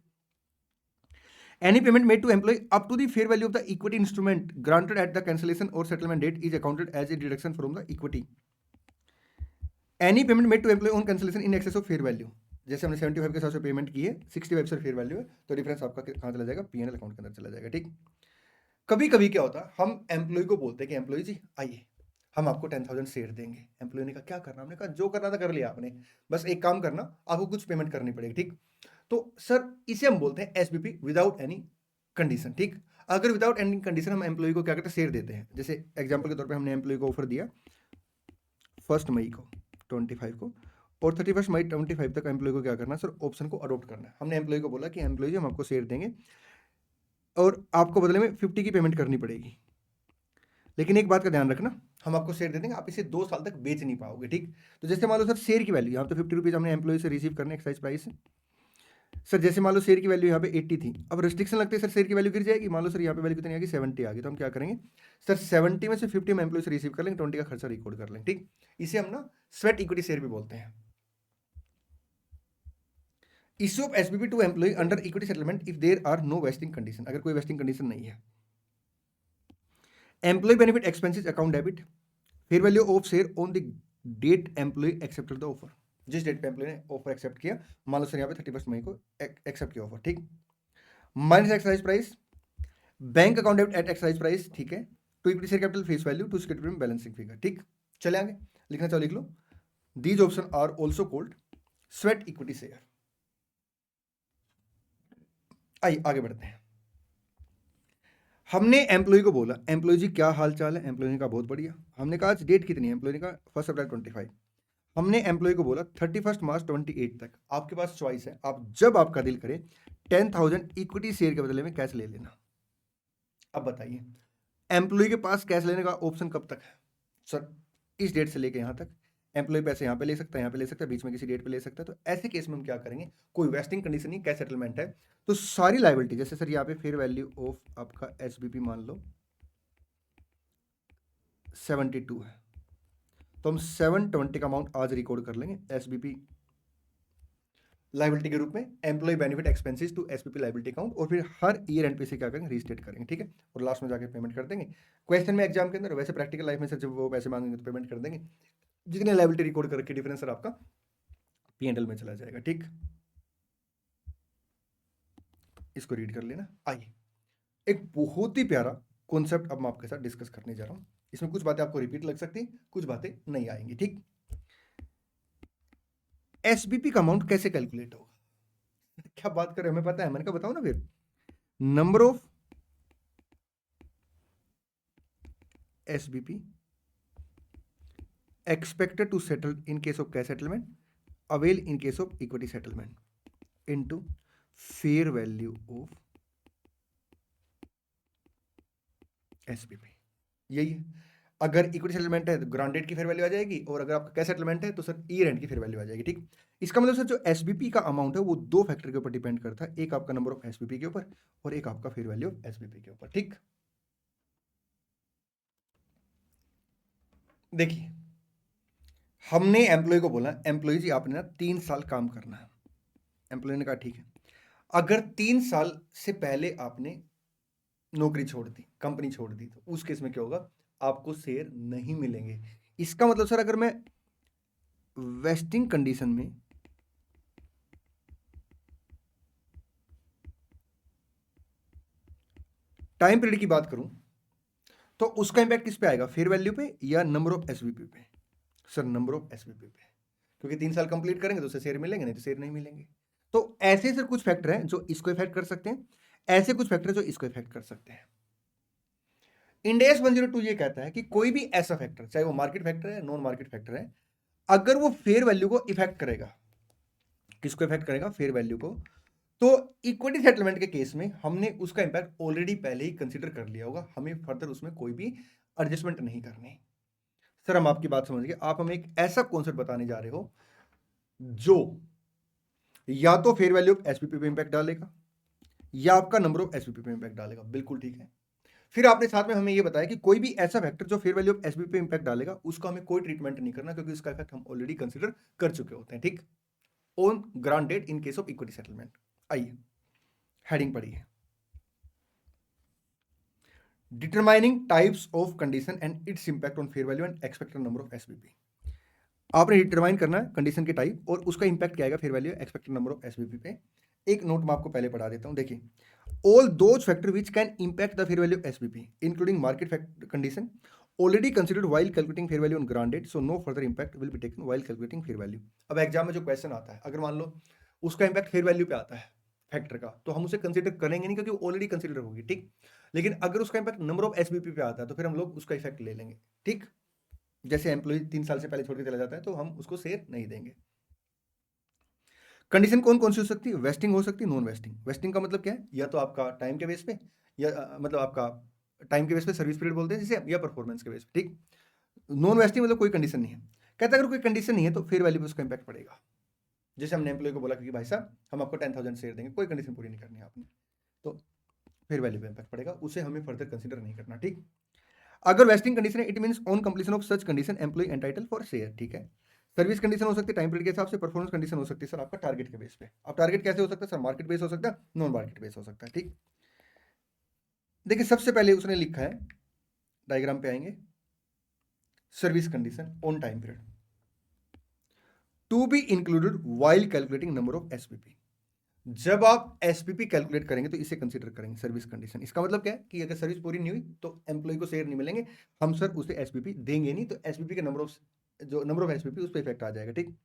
Any payment made to employ up to the fair value of the equity instrument granted at the cancellation or settlement date is accounted as a deduction from the equity. Any payment made to employ on cancellation in excess of fair value, जैसे हमने 75 के हिसाब से payment की है, 65 से fair value है, तो डिफरेंस आपका कहाँ चला जाएगा, पीएनएल अकाउंट के अंदर चला जाएगा, ठीक। कभी कभी क्या होता है, हम एम्प्लॉय को बोलते हैं कि एम्प्लॉय जी आइए हम आपको 10,000 शेयर देंगे। एम्प्लॉय ने कहा क्या करना, हमने कहा जो करना था कर लिया आपने, बस एक काम करना आपको कुछ पेमेंट करनी पड़ेगी, ठीक। तो सर इसे हम बोलते हैं एसबीपी विदाउट एनी कंडीशन, ठीक। अगर विदाउट एंडिंग कंडीशन हम एम्प्लॉय को क्या करते हैं, शेयर देते हैं। जैसे एग्जांपल के तौर पे हमने एम्प्लॉय को ऑफर दिया 1 मई को 25 को, और 31 मई 25 तक एम्प्लॉय को क्या करना है सर, ऑप्शन को अडोप्ट करना है। हमने एम्प्लॉय को बोला कि एम्प्लॉय हम आपको शेयर देंगे और आपको बदले में 50 की पेमेंट करनी पड़ेगी, लेकिन एक बात का ध्यान रखना, हम आपको शेयर दे देंगे, आप इसे 2 साल तक बेच नहीं पाओगे, ठीक। तो जैसे मान लो सर शेयर की वैल्यू यहाँ तो 50 रुपीज़ हमने एम्प्लॉय से रिसीव करने एक्साइज प्राइस से। सर जैसे मान लो शेयर की वैल्यू यहाँ पे 80 थी, अब रिस्ट्रिक्शन लगते हैं सर शेयर की वैल्यू गिर जाएगी। मान लो सर यहाँ पे वैल्यू कितनी आ गई, 70 आ गई, तो हम क्या करेंगे सर, 70 में से 50 हम एम्प्लॉय से रिसीव कर लेंगे, 20 का खर्चा रिकॉर्ड कर लेंगे, ठीक। इसे हम ना स्वेट इक्विटी शेयर भी बोलते हैं। Issue of SBP to employee under equity settlement if there are no vesting condition, अगर कोई वेस्टिंग कंडीशन नहीं है। Employee benefit expenses account debit, fair value of share on the date employee accepted the offer, जिस date पे employee ने offer accept किया, मान लो sir यहाँ पे 31 मई को एक्सेप्ट किया ऑफर, ठीक। Minus exercise price, bank account debit at exercise price, ठीक है, to equity share capital face value to statement balancing figure, ठीक। चले आगे, लिखना चाहो लिख लो। These option are also called sweat equity share. आइए आगे बढ़ते हैं। हमने एम्प्लॉय को बोला, एम्प्लॉय जी क्या हाल चाल है, एम्प्लॉय ने कहा बहुत बढ़िया। हमने कहा आज डेट कितनी है, एम्प्लॉय ने कहा 1 अप्रैल 25। हमने एम्प्लॉय को बोला 31 मार्च 28 तक आपके पास चॉइस है, आप जब आपका दिल करे 10,000 इक्विटी शेयर के बदले में कैश ले लेना। अब बताइए एम्प्लॉय के पास कैश लेने का ऑप्शन कब तक है सर, इस डेट से लेके यहां तक। एम्प्लॉय पैसे यहां पे ले सकता है, यहां पे ले सकता है, बीच में किसी डेट पे ले सकता है। तो ऐसे केस में हम क्या करेंगे, कोई वेस्टिंग कंडीशन नहीं, कैश सेटलमेंट है, तो सारी लायबिलिटी, जैसे सर यहाँ पे फेयर वैल्यू ऑफ आपका एसबीपी मान लो 72 है, तो हम 720 का अमाउंट आज रिकॉर्ड कर लेंगे एसबीपी लाइबिलिटी के रूप में, employee benefit expenses to SPP liability account, और फिर हर ईयर एंड पे से क्या करेंगे, रीस्टेट करेंगे, ठीक है, और लास्ट में जाके पेमेंट कर देंगे। क्वेश्चन में एग्जाम के अंदर, वैसे प्रैक्टिकल लाइफ में सर जब वो पैसे मांगेंगे तो पेमेंट कर देंगे, जितने लाइबिलिटी रिकॉर्ड करके डिफरेंस सर आपका पीएनएल में चला जाएगा, ठीक। इसको रीड कर लेना। आइए एक बहुत ही प्यारा कॉन्सेप्ट अब मैं आपके साथ डिस्कस करने जा रहा हूं, इसमें कुछ बातें आपको रिपीट लग सकती, कुछ बातें नहीं आएंगी, ठीक। एसबीपी का अमाउंट कैसे कैलकुलेट होगा, क्या बात कर रहे हो, हमें पता है, मैंने कहा बताओ ना फिर। Number of SBP expected to settle in case of cash settlement, avail in case of equity settlement into fair value of SPP। यही है, अगर इक्विटी सेटलमेंट है तो ग्रांट डेट की फेयर वैल्यू आ जाएगी, और अगर आपका कैश सेटलमेंट है तो सर ईयर एंड की फेयर वैल्यू आ जाएगी, ठीक। इसका मतलब सर जो एसबीपी का अमाउंट है वो 2 फैक्टर के ऊपर डिपेंड करता है, एक आपका नंबर ऑफ एसबीपी के ऊपर और एक आपका फेयर वैल्यू ऑफ एसबीपी के ऊपर, ठीक। देखिए हमने एम्प्लॉय को बोला, एम्प्लॉय जी आपने ना 3 साल काम करना है। एम्प्लॉय ने कहा ठीक है। अगर 3 साल से पहले आपने नौकरी छोड़ दी, कंपनी छोड़ दी, तो उस केस में क्या होगा, आपको शेयर नहीं मिलेंगे। इसका मतलब सर अगर मैं वेस्टिंग कंडीशन में टाइम पीरियड की बात करूं तो उसका इंपैक्ट किस पे आएगा, फेयर वैल्यू पे या नंबर ऑफ एसबीपी पे। सर नंबर ऑफ एसबीपी पे, क्योंकि 3 साल कंप्लीट करेंगे तो उसे शेयर मिलेंगे, नहीं तो शेयर नहीं मिलेंगे। तो ऐसे सर कुछ फैक्टर हैं जो इसको इफेक्ट कर सकते हैं, ऐसे कुछ फैक्टर जो इसको इफेक्ट कर सकते हैं। इंडेस 102 ये कहता है कि कोई भी ऐसा फैक्टर, चाहे वो मार्केट फैक्टर है, नॉन मार्केट फैक्टर है, अगर वो फेयर वैल्यू को इफेक्ट करेगा, किसको इफेक्ट करेगा, फेयर वैल्यू को, तो इक्विटी सेटलमेंट के केस में हमने उसका इंपैक्ट ऑलरेडी पहले ही कंसीडर कर लिया होगा, हमें फर्दर उसमें कोई भी एडजस्टमेंट नहीं करनी। सर हम आपकी बात समझ गए, आप हमें एक ऐसा कॉन्सेप्ट बताने जा रहे हो जो या तो फेयर वैल्यू ऑफ एसपीपी पे इंपैक्ट डालेगा या आपका नंबर ऑफ एसपीपी पे इंपैक्ट डालेगा, बिल्कुल ठीक है। फिर आपने साथ में हमें यह बताया कि कोई भी ऐसा फैक्टर जो फेयर वैल्यू ऑफ एसपीपी पे इंपैक्ट डालेगा उसका हमें कोई ट्रीटमेंट नहीं करना, क्योंकि उसका इफेक्ट हम ऑलरेडी कंसीडर कर चुके होते हैं, ठीक, on grant date in case of equity settlement. आइए हेडिंग पढ़िए, determining types of condition and its impact on fair value and expected number of SBP. आपने डिटरमाइन करना है कंडीशन के टाइप और उसका इंपैक्ट क्या आएगा fair value expected number of SBP पे। एक नोट मैं आपको पहले पढ़ा देता हूं, देखिए, all those factor which can impact the fair value SBP including market condition already considered while calculating fair value on grant date, so no further impact will be taken while calculating fair value. अब exam में जो question आता है, अगर मान लो उसका impact fair value पे आता है, फैक्टर का, तो हम उसे कंसीडर करेंगे नहीं क्योंकि वो ऑलरेडी कंसीडर होगी, ठीक। लेकिन अगर उसका इंपैक्ट नंबर ऑफ एसबीपी पे आता है तो फिर हम लोग उसका इफेक्ट ले लेंगे, ठीक। जैसे एम्प्लॉय 3 साल से पहले छोड़ के चला जाता है तो हम उसको शेयर नहीं देंगे। कंडीशन कौन कौन सी हो सकती है? वेस्टिंग हो सकती है, नॉन वेस्टिंग। वेस्टिंग का मतलब क्या है? या तो आपका टाइम के बेस पे, या मतलब आपका टाइम के बेस पे सर्विस पीरियड बोलते हैं जिसे, या परफॉर्मेंस के बेस पे, ठीक। नॉन वेस्टिंग मतलब कोई कंडीशन नहीं है। कहता है अगर कोई कंडीशन नहीं है तो फेयर वैल्यू पे उसका इंपैक्ट पड़ेगा। जैसे हमने एम्प्लॉय को बोला कि भाई साहब हम आपको 10,000 शेयर देंगे, कोई कंडीशन पूरी नहीं करनी है आपने, तो फेयर वैल्यू पे इंपैक्ट पड़ेगा, उसे हमें फर्दर कंसीडर नहीं करना, ठीक। अगर वेस्टिंग कंडीशन है, it means on completion of such condition employee entitle for share, ठीक है। सर्विस कंडीशन हो सकती है टाइम पीरियड के हिसाब से, परफॉर्मेंस कंडीशन हो सकती है सर आपका टारगेट के बेस पे। अब टारगेट कैसे हो सकता है सर? मार्केट बेस हो सकता है, नॉन मार्केट बेस हो सकता है, ठीक। देखिए सबसे पहले उसने लिखा है, डायग्राम पे आएंगे, service condition on time period to be included while calculating number of SPP. जब आप एसपीपी कैलकुलेट करेंगे तो इसे कंसीडर करेंगे सर्विस कंडीशन। इसका मतलब क्या है कि अगर सर्विस पूरी नहीं हुई तो एम्प्लॉय को शेयर नहीं मिलेंगे, हम सर उसे एसपीपी देंगे नहीं, तो एसपीपी के नंबर ऑफ, जो नंबर ऑफ एसपीपी उस पर इफेक्ट आ जाएगा, ठीक।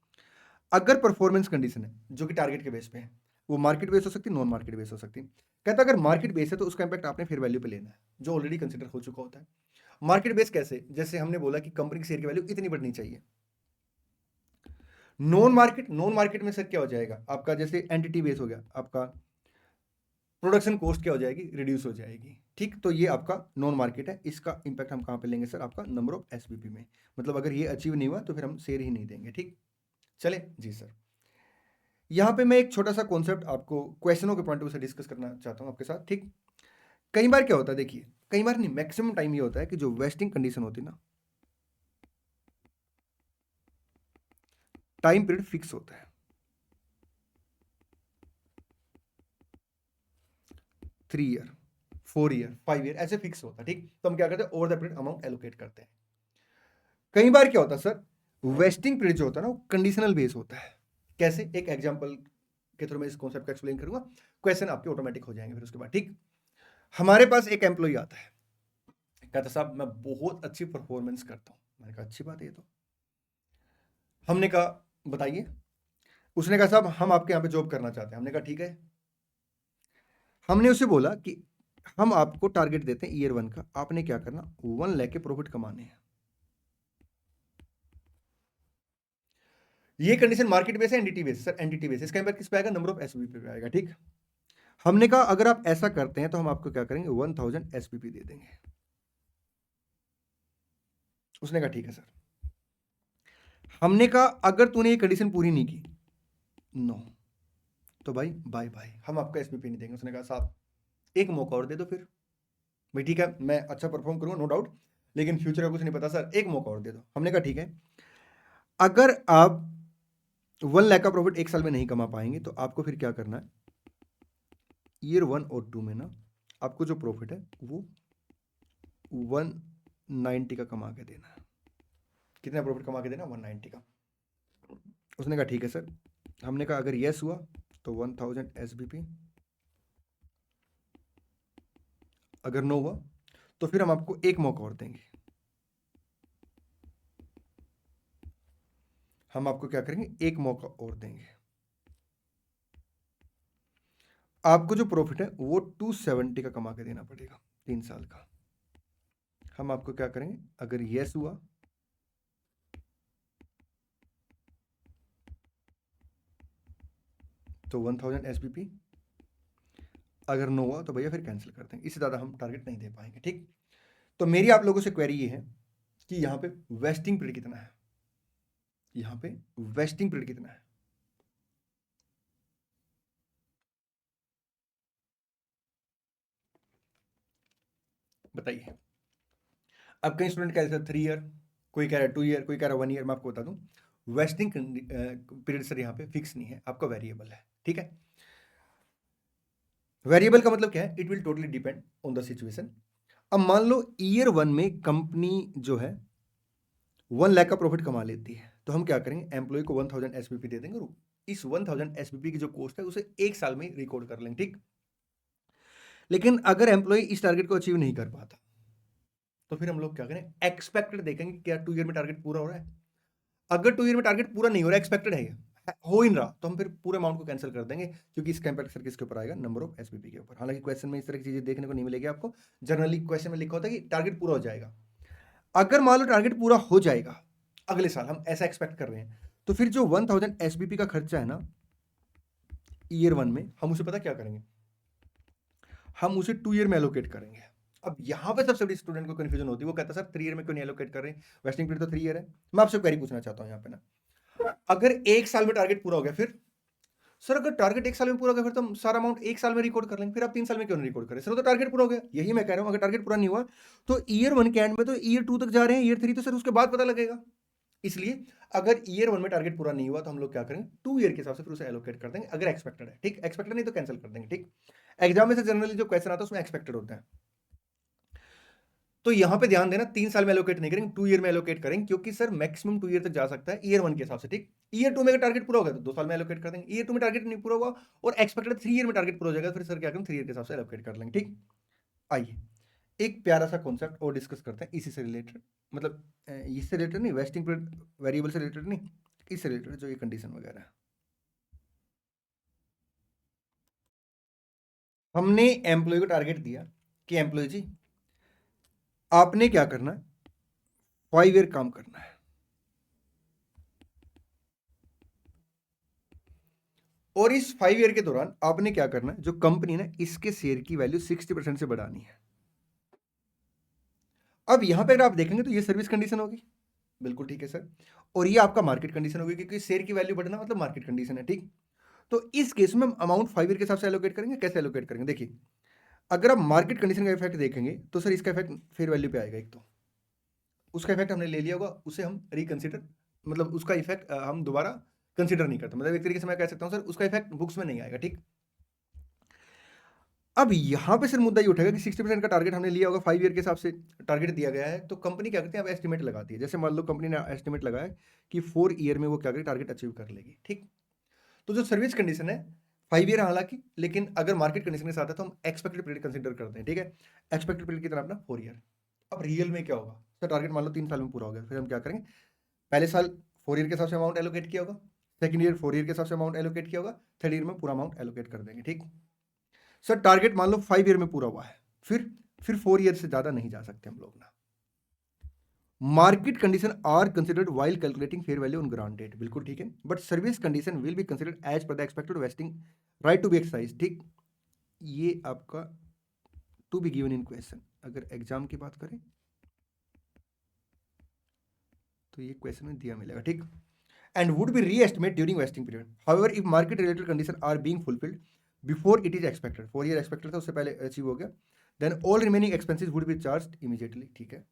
अगर परफॉर्मेंस कंडीशन है जो कि टारगेट के बेस पे है, वो मार्केट बेस हो सकती है, नॉन मार्केट बेस हो सकती है। कहता है अगर मार्केट बेस है तो उसका इंपैक्ट आपने फेयर वैल्यू पे लेना है जो ऑलरेडी कंसीडर हो चुका होता है। मार्केट बेस कैसे? जैसे हमने बोला कि कंपनी की शेयर की वैल्यू इतनी बढ़नी चाहिए। नॉन मार्केट में सर क्या हो जाएगा आपका? जैसे एंटिटी बेस हो गया आपका, प्रोडक्शन कॉस्ट क्या हो जाएगी? रिड्यूस हो जाएगी, ठीक। तो ये आपका नॉन मार्केट है, इसका इंपैक्ट हम कहां पे लेंगे सर? आपका नंबर ऑफ एसपीपी में। मतलब अगर ये अचीव नहीं हुआ तो फिर हम शेयर ही नहीं देंगे, ठीक। चले जी सर। यहां पे मैं एक छोटा सा कॉन्सेप्ट आपको क्वेश्चनों के पॉइंट ऑफ व्यू से डिस्कस करना चाहता हूं आपके साथ, ठीक। कई बार क्या होता है, देखिए कई बार नहीं, मैक्सिमम टाइम ये होता है कि जो वेस्टिंग कंडीशन होती है ना, टाइम पीरियड फिक्स होता है, 3 ईयर, 4 ईयर, 5 ईयर, ऐसे फिक्स होता है, ठीक। तो हम क्या करते हैं? Over the period amount allocate करते हैं। कई बार क्या होता है सर, वेस्टिंग पीरियड जो होता है ना वो कंडीशनल बेस होता है। कैसे? एक एग्जांपल के थ्रू मैं इस कॉन्सेप्ट को एक्सप्लेन करूंगा, क्वेश्चन आपके ऑटोमेटिक हो जाएंगे फिर उसके बाद, ठीक। हमारे पास एक एम्प्लॉय आता है, कहता साहब मैं बहुत अच्छी परफॉर्मेंस करता हूं। मैंने कहा अच्छी बात है ये तो। हमने कहा बताइए। उसने कहा साहब हम आपके यहाँ पे जॉब करना चाहते हैं। हमने कहा ठीक है। हमने उसे बोला कि हम आपको टारगेट देते हैं ईयर 1 का, आपने क्या करना? 1 लाख के प्रॉफिट कमाने हैं। ये कंडीशन मार्केट बेस है, NDT base? Sir NDT base. इसका इंपैक्ट किस पे आएगा? नंबर ऑफ एसपीपी पे आएगा, ठीक। हमने कहा अगर आप ऐसा करते हैं तो हम आपको क्या करेंगे? 1000 एसपीपी दे देंगे। उसने कहा ठीक है सर। हमने कहा अगर तूने ये कंडीशन पूरी नहीं की, नो, तो भाई बाय बाय, हम आपको एसपीपी नहीं देंगे। उसने कहा साहब एक मौका और दे दो फिर। भाई ठीक है मैं अच्छा परफॉर्म करूंगा नो डाउट, लेकिन फ्यूचर का कुछ नहीं पता सर, एक मौका और दे दो। हमने कहा ठीक है। अगर आप 1 लाख का प्रॉफिट एक साल में नहीं कमा पाएंगे तो आपको फिर क्या करना है? ईयर 1 और 2 में ना आपको जो प्रॉफिट है वो 190 का कमा के देना है। कितना प्रॉफिट कमा के देना? 190 का। उसने कहा ठीक है सर। हमने कहा अगर यस हुआ तो 1000 एसबीपी, अगर नो हुआ तो फिर हम आपको एक मौका और देंगे। हम आपको क्या करेंगे? एक मौका और देंगे। आपको जो प्रॉफिट है वो 270 का कमा के देना पड़ेगा 3 साल का। हम आपको क्या करेंगे? अगर यस हुआ तो 1000 एसबीपी, अगर नो हुआ तो भैया फिर कैंसिल कर देंगे। इससे ज़्यादा हम टारगेट नहीं दे पाएंगे, ठीक। तो मेरी आप लोगों से क्वेरी ये है कि यहाँ पे वेस्टिंग पीरियड कितना है? यहाँ पे वेस्टिंग पीरियड कितना है? बताइए। अब कई स्टूडेंट कह रहे हैं 3 ईयर, कोई कह रहा है 2 ईयर, कोई कह रहा है 1 ईयर। मैं आपको बता दूं वेस्टिंग पीरियड सर यहाँ पे फिक्स नहीं है, आपका वेरिएबल है, ठीक है। वेरिएबल का मतलब क्या है? It will totally depend on the situation. अब मान लो ईयर 1 में कंपनी जो है 1 लाख का प्रॉफिट कमा लेती है, तो हम क्या करेंगे? एम्प्लॉय को 1000 एसपीपी दे देंगे और इस 1000 एसपीपी की जो कॉस्ट है उसे एक साल में रिकॉर्ड कर लेंगे, ठीक। लेकिन अगर एम्प्लॉय इस टारगेट को अचीव नहीं कर पाता तो फिर हम लोग क्या करें? एक्सपेक्टेड देखेंगे क्या 2 ईयर में टारगेट पूरा हो रहा है। अगर 2 ईयर में टारगेट पूरा नहीं हो रहा, एक्सपेक्टेड है, हो ही नहीं रहा तो हम फिर पूरे अमाउंट को कैंसिल कर देंगे, क्योंकि इसका इंपैक्ट सर किसके ऊपर आएगा, नंबर ऑफ एसबीपी के ऊपर। हालांकि क्वेश्चन में इस तरह की चीजें देखने को नहीं मिलेगी आपको, जनरली क्वेश्चन में लिखा होता है कि टारगेट पूरा हो जाएगा। अगर मान लो टारगेट पूरा हो जाएगा अगले साल, हम ऐसा एक्सपेक्ट कर रहे हैं, तो फिर जो 1000 एसबीपी का खर्चा है ना ईयर 1 में, हम उसे पता क्या करेंगे, हम उसे 2 ईयर में एलोकेट करेंगे। अब यहां पे सबसे बड़ी स्टूडेंट को कंफ्यूजन होती है, वो कहता है सर 3 ईयर में क्यों नहीं एलोकेट कर रहे हैं, वेस्टिंग पीरियड तो 3 ईयर है। मैं आपसे क्वेरी पूछना चाहता हूं यहां पे ना, अगर एक साल में टारगेट पूरा हो गया, फिर सर अगर टारगेट एक साल में पूरा हो गया फिर तो हम सारा अमाउंट एक साल में रिकॉर्ड कर लेंगे, फिर आप 3 साल में क्यों नहीं रिकॉर्ड करें, सर तो टारगेट पूरा हो गया। यही मैं कह रहा हूं, अगर टारगेट पूरा नहीं हुआ तो ईयर 1 के एंड में तो ईयर 2 तक जा रहे हैं, ईयर 3 तो सर उसके बाद पता लगेगा। इसलिए अगर ईयर 1 में टारगेट पूरा नहीं हुआ तो हम लोग क्या करेंगे, 2 ईयर के हिसाब से फिर उसे एलोकेट कर देंगे, अगर एक्सपेक्टेड है। ठीक, एक्सपेक्टेड नहीं तो कैंसिल कर देंगे। ठीक, एग्जाम में से जनरली जो क्वेश्चन आता है उसमें एक्सपेक्टेड होता है, तो यहां पे ध्यान देना 3 साल में एलोकेट नहीं करेंगे, 2 ईयर में एलोकेट करेंगे, क्योंकि सर मैक्सिमम 2 ईयर तक जा सकता है ईयर 1 के हिसाब से। ठीक, ईयर 2 में अगर टारगेट पूरा हो गया तो 2 साल में एलोकेट कर देंगे, ईयर 2 में टारगेट नहीं पूरा हुआ और एक्सपेक्टेड 3 ईयर में टारगेट पूरा हो जाएगा, फिर सर क्या करेंगे, 3 ईयर के हिसाब से एलोकेट कर लेंगे। ठीक, आइए एक प्यारा सा कॉन्सेप्ट और डिस्कस करते हैं इसी से रिलेटेड, मतलब इससे रिलेटेड नहीं, वेस्टिंग पीरियड वेरिएबल से रिलेटेड नहीं, इससे रिलेटेड जो ये कंडीशन वगैरह है। हमने एम्प्लॉय को टारगेट दिया कि एम्प्लॉय जी आपने क्या करना है, 5 ईयर काम करना है, और इस 5 ईयर के दौरान आपने क्या करना है, जो कंपनी है ना इसके शेयर की वैल्यू 60% से बढ़ानी है। अब यहां पे अगर आप देखेंगे तो ये सर्विस कंडीशन होगी, बिल्कुल ठीक है सर, और ये आपका मार्केट कंडीशन होगी, क्योंकि शेयर की वैल्यू बढ़ना मतलब मार्केट कंडीशन है। ठीक, तो इस केस में हम अमाउंट 5 ईयर के हिसाब से एलोकेट करेंगे। कैसे एलोकेट करेंगे, देखिए अगर आप मार्केट कंडीशन का इफेक्ट देखेंगे तो सर इसका इफेक्ट फेयर वैल्यू पे आएगा। एक तो उसका इफेक्ट हमने ले लिया होगा, उसे हम रिकंसिडर, मतलब उसका इफेक्ट हम दोबारा कंसिडर नहीं करते, मतलब एक तरीके से मैं कह सकता हूं सर उसका इफेक्ट बुक्स में नहीं आएगा। ठीक, अब यहां पे सर मुद्दा ये उठेगा कि 60% का टारगेट हमने लिया होगा, 5 ईयर के हिसाब से टारगेट दिया गया है, तो कंपनी क्या करती है, अब एस्टिमेट लगाती है। जैसे मान लो कंपनी ने एस्टिमेट लगाया कि 4 ईयर में वो क्या करेगी, टारगेट अचीव कर लेगी। ठीक, तो जो सर्विस कंडीशन है 5 ईयर हालांकि, लेकिन अगर मार्केट कंडीशन के साथ है तो हम एक्सपेक्टेड पीरियड कंसिडर करते हैं। ठीक है, एक्सपेक्टेड पीरियड कितना अपना 4 ईयर। अब रियल में क्या होगा सर, टारगेट मान लो 3 साल में पूरा हो गया, फिर हम क्या करेंगे, पहले साल 4 ईयर के हिसाब से अमाउंट एलोकेट किया होगा, सेकंड ईयर 4 ईयर के हिसाब से अमाउंट एलोकेट किया होगा, थर्ड ईयर में पूरा अमाउंट एलोकेट कर देंगे। ठीक, सर टारगेट मान लो 5 ईयर में पूरा हुआ है, फिर 4 ईयर से ज्यादा नहीं जा सकते हम लोग ना। Market condition are considered while calculating fair value on grant date, बिल्कुल ठीक है, but service condition will be considered as per the expected vesting right to be exercise. ठीक, ये आपका to be given in question, अगर exam की बात करें तो ये क्वेश्चन में दिया मिलेगा। ठीक, and would be re-estimate during vesting period. However, if market related conditions are being fulfilled before it is expected, 4 year expected था उससे पहले अचीव हो गया, then all remaining expenses would be charged immediately. ठीक है,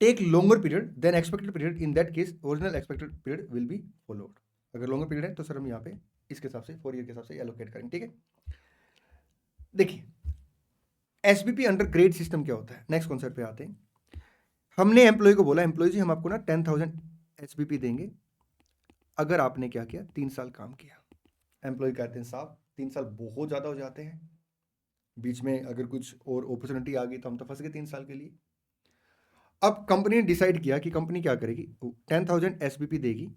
take longer period than expected period, in that case original expected period will be followed. अगर longer period है तो सर हम यहाँ पे इसके हिसाब से 4 ईयर के हिसाब से एलोकेट करेंगे। ठीक है, देखिए एसबीपी अंडर ग्रेड सिस्टम क्या होता है, नेक्स्ट कॉन्सेप्ट पे आते हैं। हमने एम्प्लॉय को बोला एम्प्लॉय जी हम आपको ना 10,000 एसबीपी देंगे अगर आपने क्या किया, 3 साल काम किया। एम्प्लॉय कहते हैं साहब 3 साल बहुत ज़्यादा हो जाते हैं, बीच में अगर कुछ और अपॉर्चुनिटी आ गई तो हम तो फंस गए 3 साल के लिए। अब कंपनी ने डिसाइड किया कि कंपनी क्या करेगी, 10,000 एसबीपी देगी।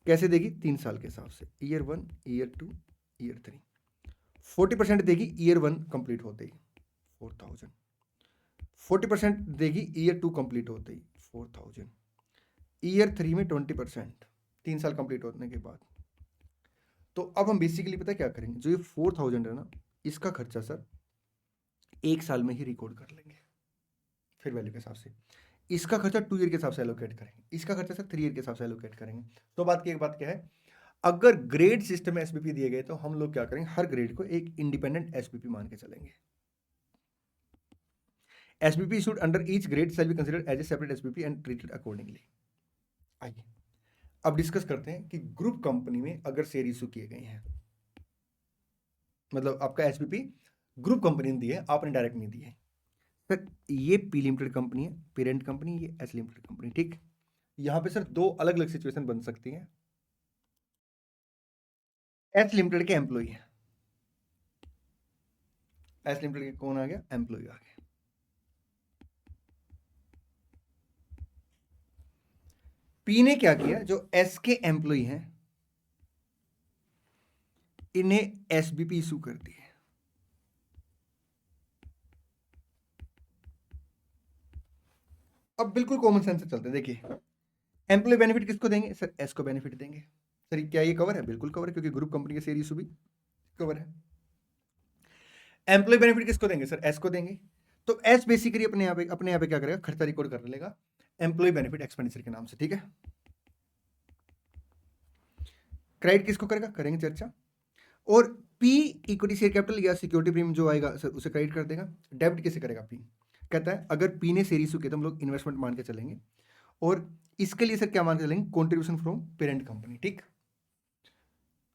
कैसे देगी, 3 साल के हिसाब से, ईयर 1 ईयर 2 ईयर 3, 40% देगी ईयर 1 कंप्लीट होते ही 4,000, 40% देगी ईयर 2 कंप्लीट होते ही 4,000, ईयर 3 में 20% 3 साल कंप्लीट होने के बाद। तो अब हम बेसिकली पता क्या करेंगे, जो ये 4,000 है ना इसका खर्चा सर 1 साल में ही रिकॉर्ड कर लेंगे फिर वैल्यू के हिसाब से। इसका खर्चा 2 ईयर के हिसाब से एलोकेट करेंगे, इसका खर्चा सर 3 ईयर के हिसाब से एलोकेट करेंगे। तो बात की एक बात क्या है, अगर ग्रेड सिस्टम में एसबीपी दिए गए तो हम लोग क्या करेंगे, हर ग्रेड को एक इंडिपेंडेंट एसबीपी मान के चलेंगे। SBP issued under each grade shall be considered as a separate SBP and treated accordingly. आइए अब डिस्कस करते हैं कि ग्रुप कंपनी में अगर शेयर इशू किए गए हैं, मतलब आपका एसबीपी ग्रुप कंपनी ने दी है, आपने डायरेक्ट नहीं दी है। सर ये पी लिमिटेड कंपनी है पेरेंट कंपनी, ये एस लिमिटेड कंपनी। ठीक, यहां पे सर दो अलग अलग सिचुएशन बन सकती हैं। एस लिमिटेड के एम्प्लॉय है, एस लिमिटेड के कौन आ गया, एम्प्लॉय आ गया। पी ने क्या किया, जो एस के एम्प्लॉय हैं इन्हें एसबीपी इशू कर दी है। अब बिल्कुल कॉमन सेंस से चलते हैं। देखिए, एम्प्लॉय बेनिफिट किसको देंगे सर, एस को बेनिफिट देंगे। सर क्या ये कवर है, बिल्कुल कवर है, क्योंकि ग्रुप कंपनी के शेयर इशू भी कवर है। एम्प्लॉय बेनिफिट किसको देंगे सर, एस को देंगे। तो एस बेसिकली अपने यहाँ पे क्या करेगा, खर्चा रिकॉर्ड कर लेगा एम्प्लॉय बेनिफिट एक्सपेंडिचर के नाम से, ठीक है। क्रेडिट किसको करेगा, करेंगे चर्चा। और पी इक्विटी शेयर कैपिटल या सिक्योरिटी प्रीमियम जो आएगा सर उसे क्रेडिट कर देगा। डेबिट किसे करेगा, पी कहता है अगर पी ने शेयर इशू किया तो हम लोग इन्वेस्टमेंट मान के चलेंगे, और इसके लिए सर क्या मान के चलेंगे, कॉन्ट्रीब्यूशन फ्रॉम पेरेंट कंपनी, ठीक।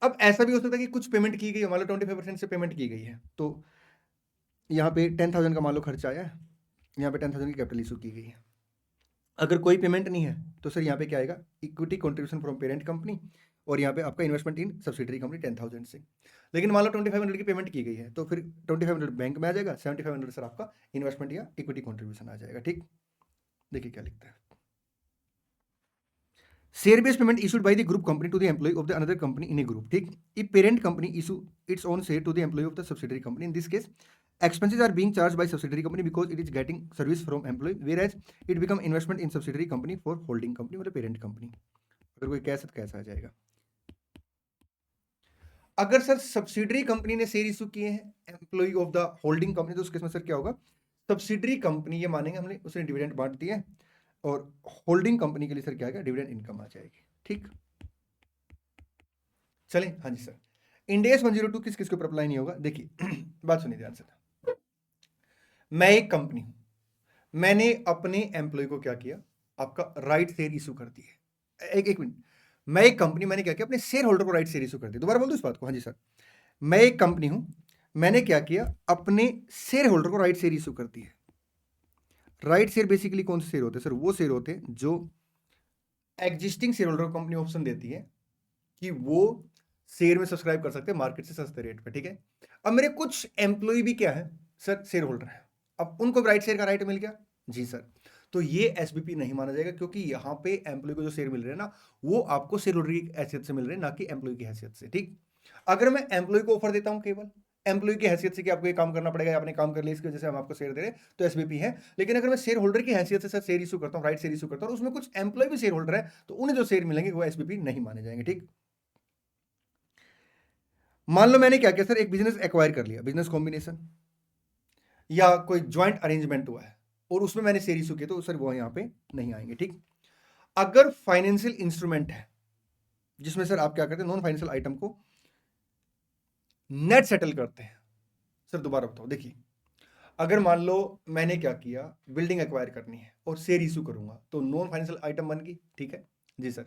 अब ऐसा भी हो सकता है कि कुछ पेमेंट की गई है, मान लो 25% से पेमेंट की गई है, तो यहाँ पे 10,000 का मान लो खर्चा आया है, यहाँ पे 10,000 की कैपिटल इशू की गई है। अगर कोई पेमेंट नहीं है तो सर यहाँ पे क्या आएगा, equity contribution from parent company, और यहाँ पे आपका इन्वेस्टमेंट इन सब्सिडरी कंपनी 10,000 से। लेकिन मान लो 2500 की पेमेंट की गई है, तो फिर 2500 बैंक में आ जाएगा, 7500 सर आपका इन्वेस्टमेंट या इक्विटी कॉन्ट्रीब्यूशन आ जाएगा, ठीक। देखिए क्या लिखता है, share based payment issued by the group company to the employee of the another company in a group, ठीक। if parent company issue its own share to the employee of the subsidiary company, in this case expenses are being charged by subsidiary company because it is getting service from employee, whereas it become investment in subsidiary company for holding company मतलब parent company। अगर कोई कैसा तो कैसा आ जाएगा। अगर sir subsidiary company ने शेयर इशू किए हैं employee of the holding company, तो उस केस में सर क्या होगा, सब्सिडरी कंपनी ये मानेंगे हमने उसने डिविडेंड बांट दिया है, और होल्डिंग कंपनी के लिए सर क्या आएगा, डिविडेंड इनकम आ जाएगी, ठीक। चलें, हाँ जी सर। इंडेस 102 किस किस के ऊपर अप्लाई नहीं होगा। देखिए बात सुनिए ध्यान से, मैं एक कंपनी हूं, मैंने अपने एम्प्लॉय को क्या किया, आपका राइट शेयर इशू कर दिए। एक मिनट, मैं एक कंपनी, मैंने क्या किया, अपने शेयर होल्डर को राइट शेयर इशू कर दिया। दोबारा बोल दो इस बात को, हाँ जी सर। मैं एक कंपनी हूं, मैंने क्या किया, अपने शेयर होल्डर को राइट शेयर इशू कर दिए। राइट शेयर बेसिकली कौन से शेयर होते हैं सर, वो शेयर होते हैं जो एग्जिस्टिंग शेयर होल्डर को कंपनी ऑप्शन देती है कि वो शेयर में सब्सक्राइब कर सकते हैं मार्केट से सस्ते रेट पे, ठीक है। अब मेरे कुछ एम्प्लॉय भी क्या है सर, शेयर होल्डर है, अब उनको राइट शेयर का राइट मिल गया जी सर, तो ये एसबीपी नहीं माना जाएगा, क्योंकि यहाँ पे एम्प्लॉय को जो शेयर मिल रहे हैं ना, वो आपको शेयर होल्डर की हैसियत से मिल रहे हैं, ना कि एम्प्लॉय की हैसियत से, ठीक। अगर मैं एम्प्लॉय को ऑफर देता हूं केवल एम्प्लॉय की हैसियत से कि आपको ये काम करना पड़ेगा या आपने काम कर लिया इसकी वजह से हम आपको शेयर दे रहे हैं, तो एसबीपी है। लेकिन अगर मैं शेयर होल्डर की हैसियत से सर शेयर इशू करता हूं, राइट शेयर इशू करता हूं, और उसमें कुछ एम्प्लॉय भी शेयर होल्डर है, तो उन्हें जो शेयर मिलेंगे वो एसबीपी नहीं माने जाएंगे, ठीक। मान लो मैंने क्या किया सर, एक बिजनेस एक्वायर कर लिया, बिजनेस कॉम्बिनेशन या कोई ज्वाइंट अरेंजमेंट हुआ है, और उसमें मैंने शेयर इशू किया, तो सर वो यहां पे नहीं आएंगे, ठीक। अगर फाइनेंशियल इंस्ट्रूमेंट है जिसमें सर आप क्या करते हैं, नॉन फाइनेंशियल आइटम को नेट सेटल करते हैं, सर दोबारा बताओ। देखिए, अगर मान लो मैंने क्या किया, बिल्डिंग एक्वायर करनी है और शेयर इशू करूंगा, तो नॉन फाइनेंशियल आइटम बन गई, ठीक है जी सर।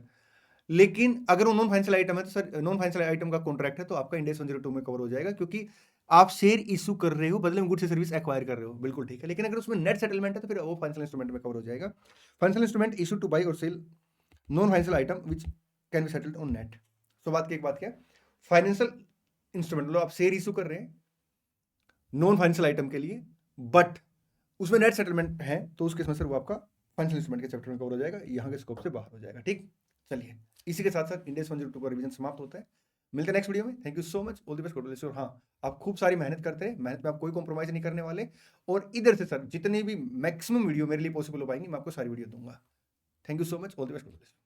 लेकिन अगर वो नॉन फाइनेंशियल आइटम है तो सर नॉन फाइनेंशियल आइटम का कॉन्ट्रैक्ट है, तो आपका इंडेक्स 102 में कवर हो जाएगा, क्योंकि आप शेयर इशू कर रहे हो, बदले में गुड्स या सर्विस एक्वायर कर रहे हो, बिल्कुल ठीक है। लेकिन अगर उसमें नेट सेटलमेंट है तो फिर वो फाइनेंशियल इंस्ट्रूमेंट में कवर हो जाएगा। Financial instrument issue to buy और sell non financial item which can be settled on net. तो बात की एक बात क्या, फाइनेंशियल इंस्ट्रूमेंट मतलब आप शेयर इशू कर रहे हैं नॉन फाइनेंशियल आइटम के लिए, बट उसमें नेट सेटलमेंट है, तो उस केस में सर वो आपका फाइनेंशियल इंस्ट्रूमेंट के चैप्टर में कवर हो जाएगा, यहाँ के स्कोप से बाहर हो जाएगा, ठीक। चलिए, इसी के साथ साथ इंडेक्स 102 का रिवीजन समाप्त होता है। मिलते हैं नेक्स्ट वीडियो में। Thank you so much, all the best, God bless you. और हाँ, आप खूब सारी मेहनत करते हैं, मेहनत में आप कोई कॉम्प्रोमाइज नहीं करने वाले, और इधर से सर जितने भी मैक्सिमम वीडियो मेरे लिए पॉसिबल हो पाएंगी मैं आपको सारी वीडियो दूंगा। Thank you so much, all the best, God bless you.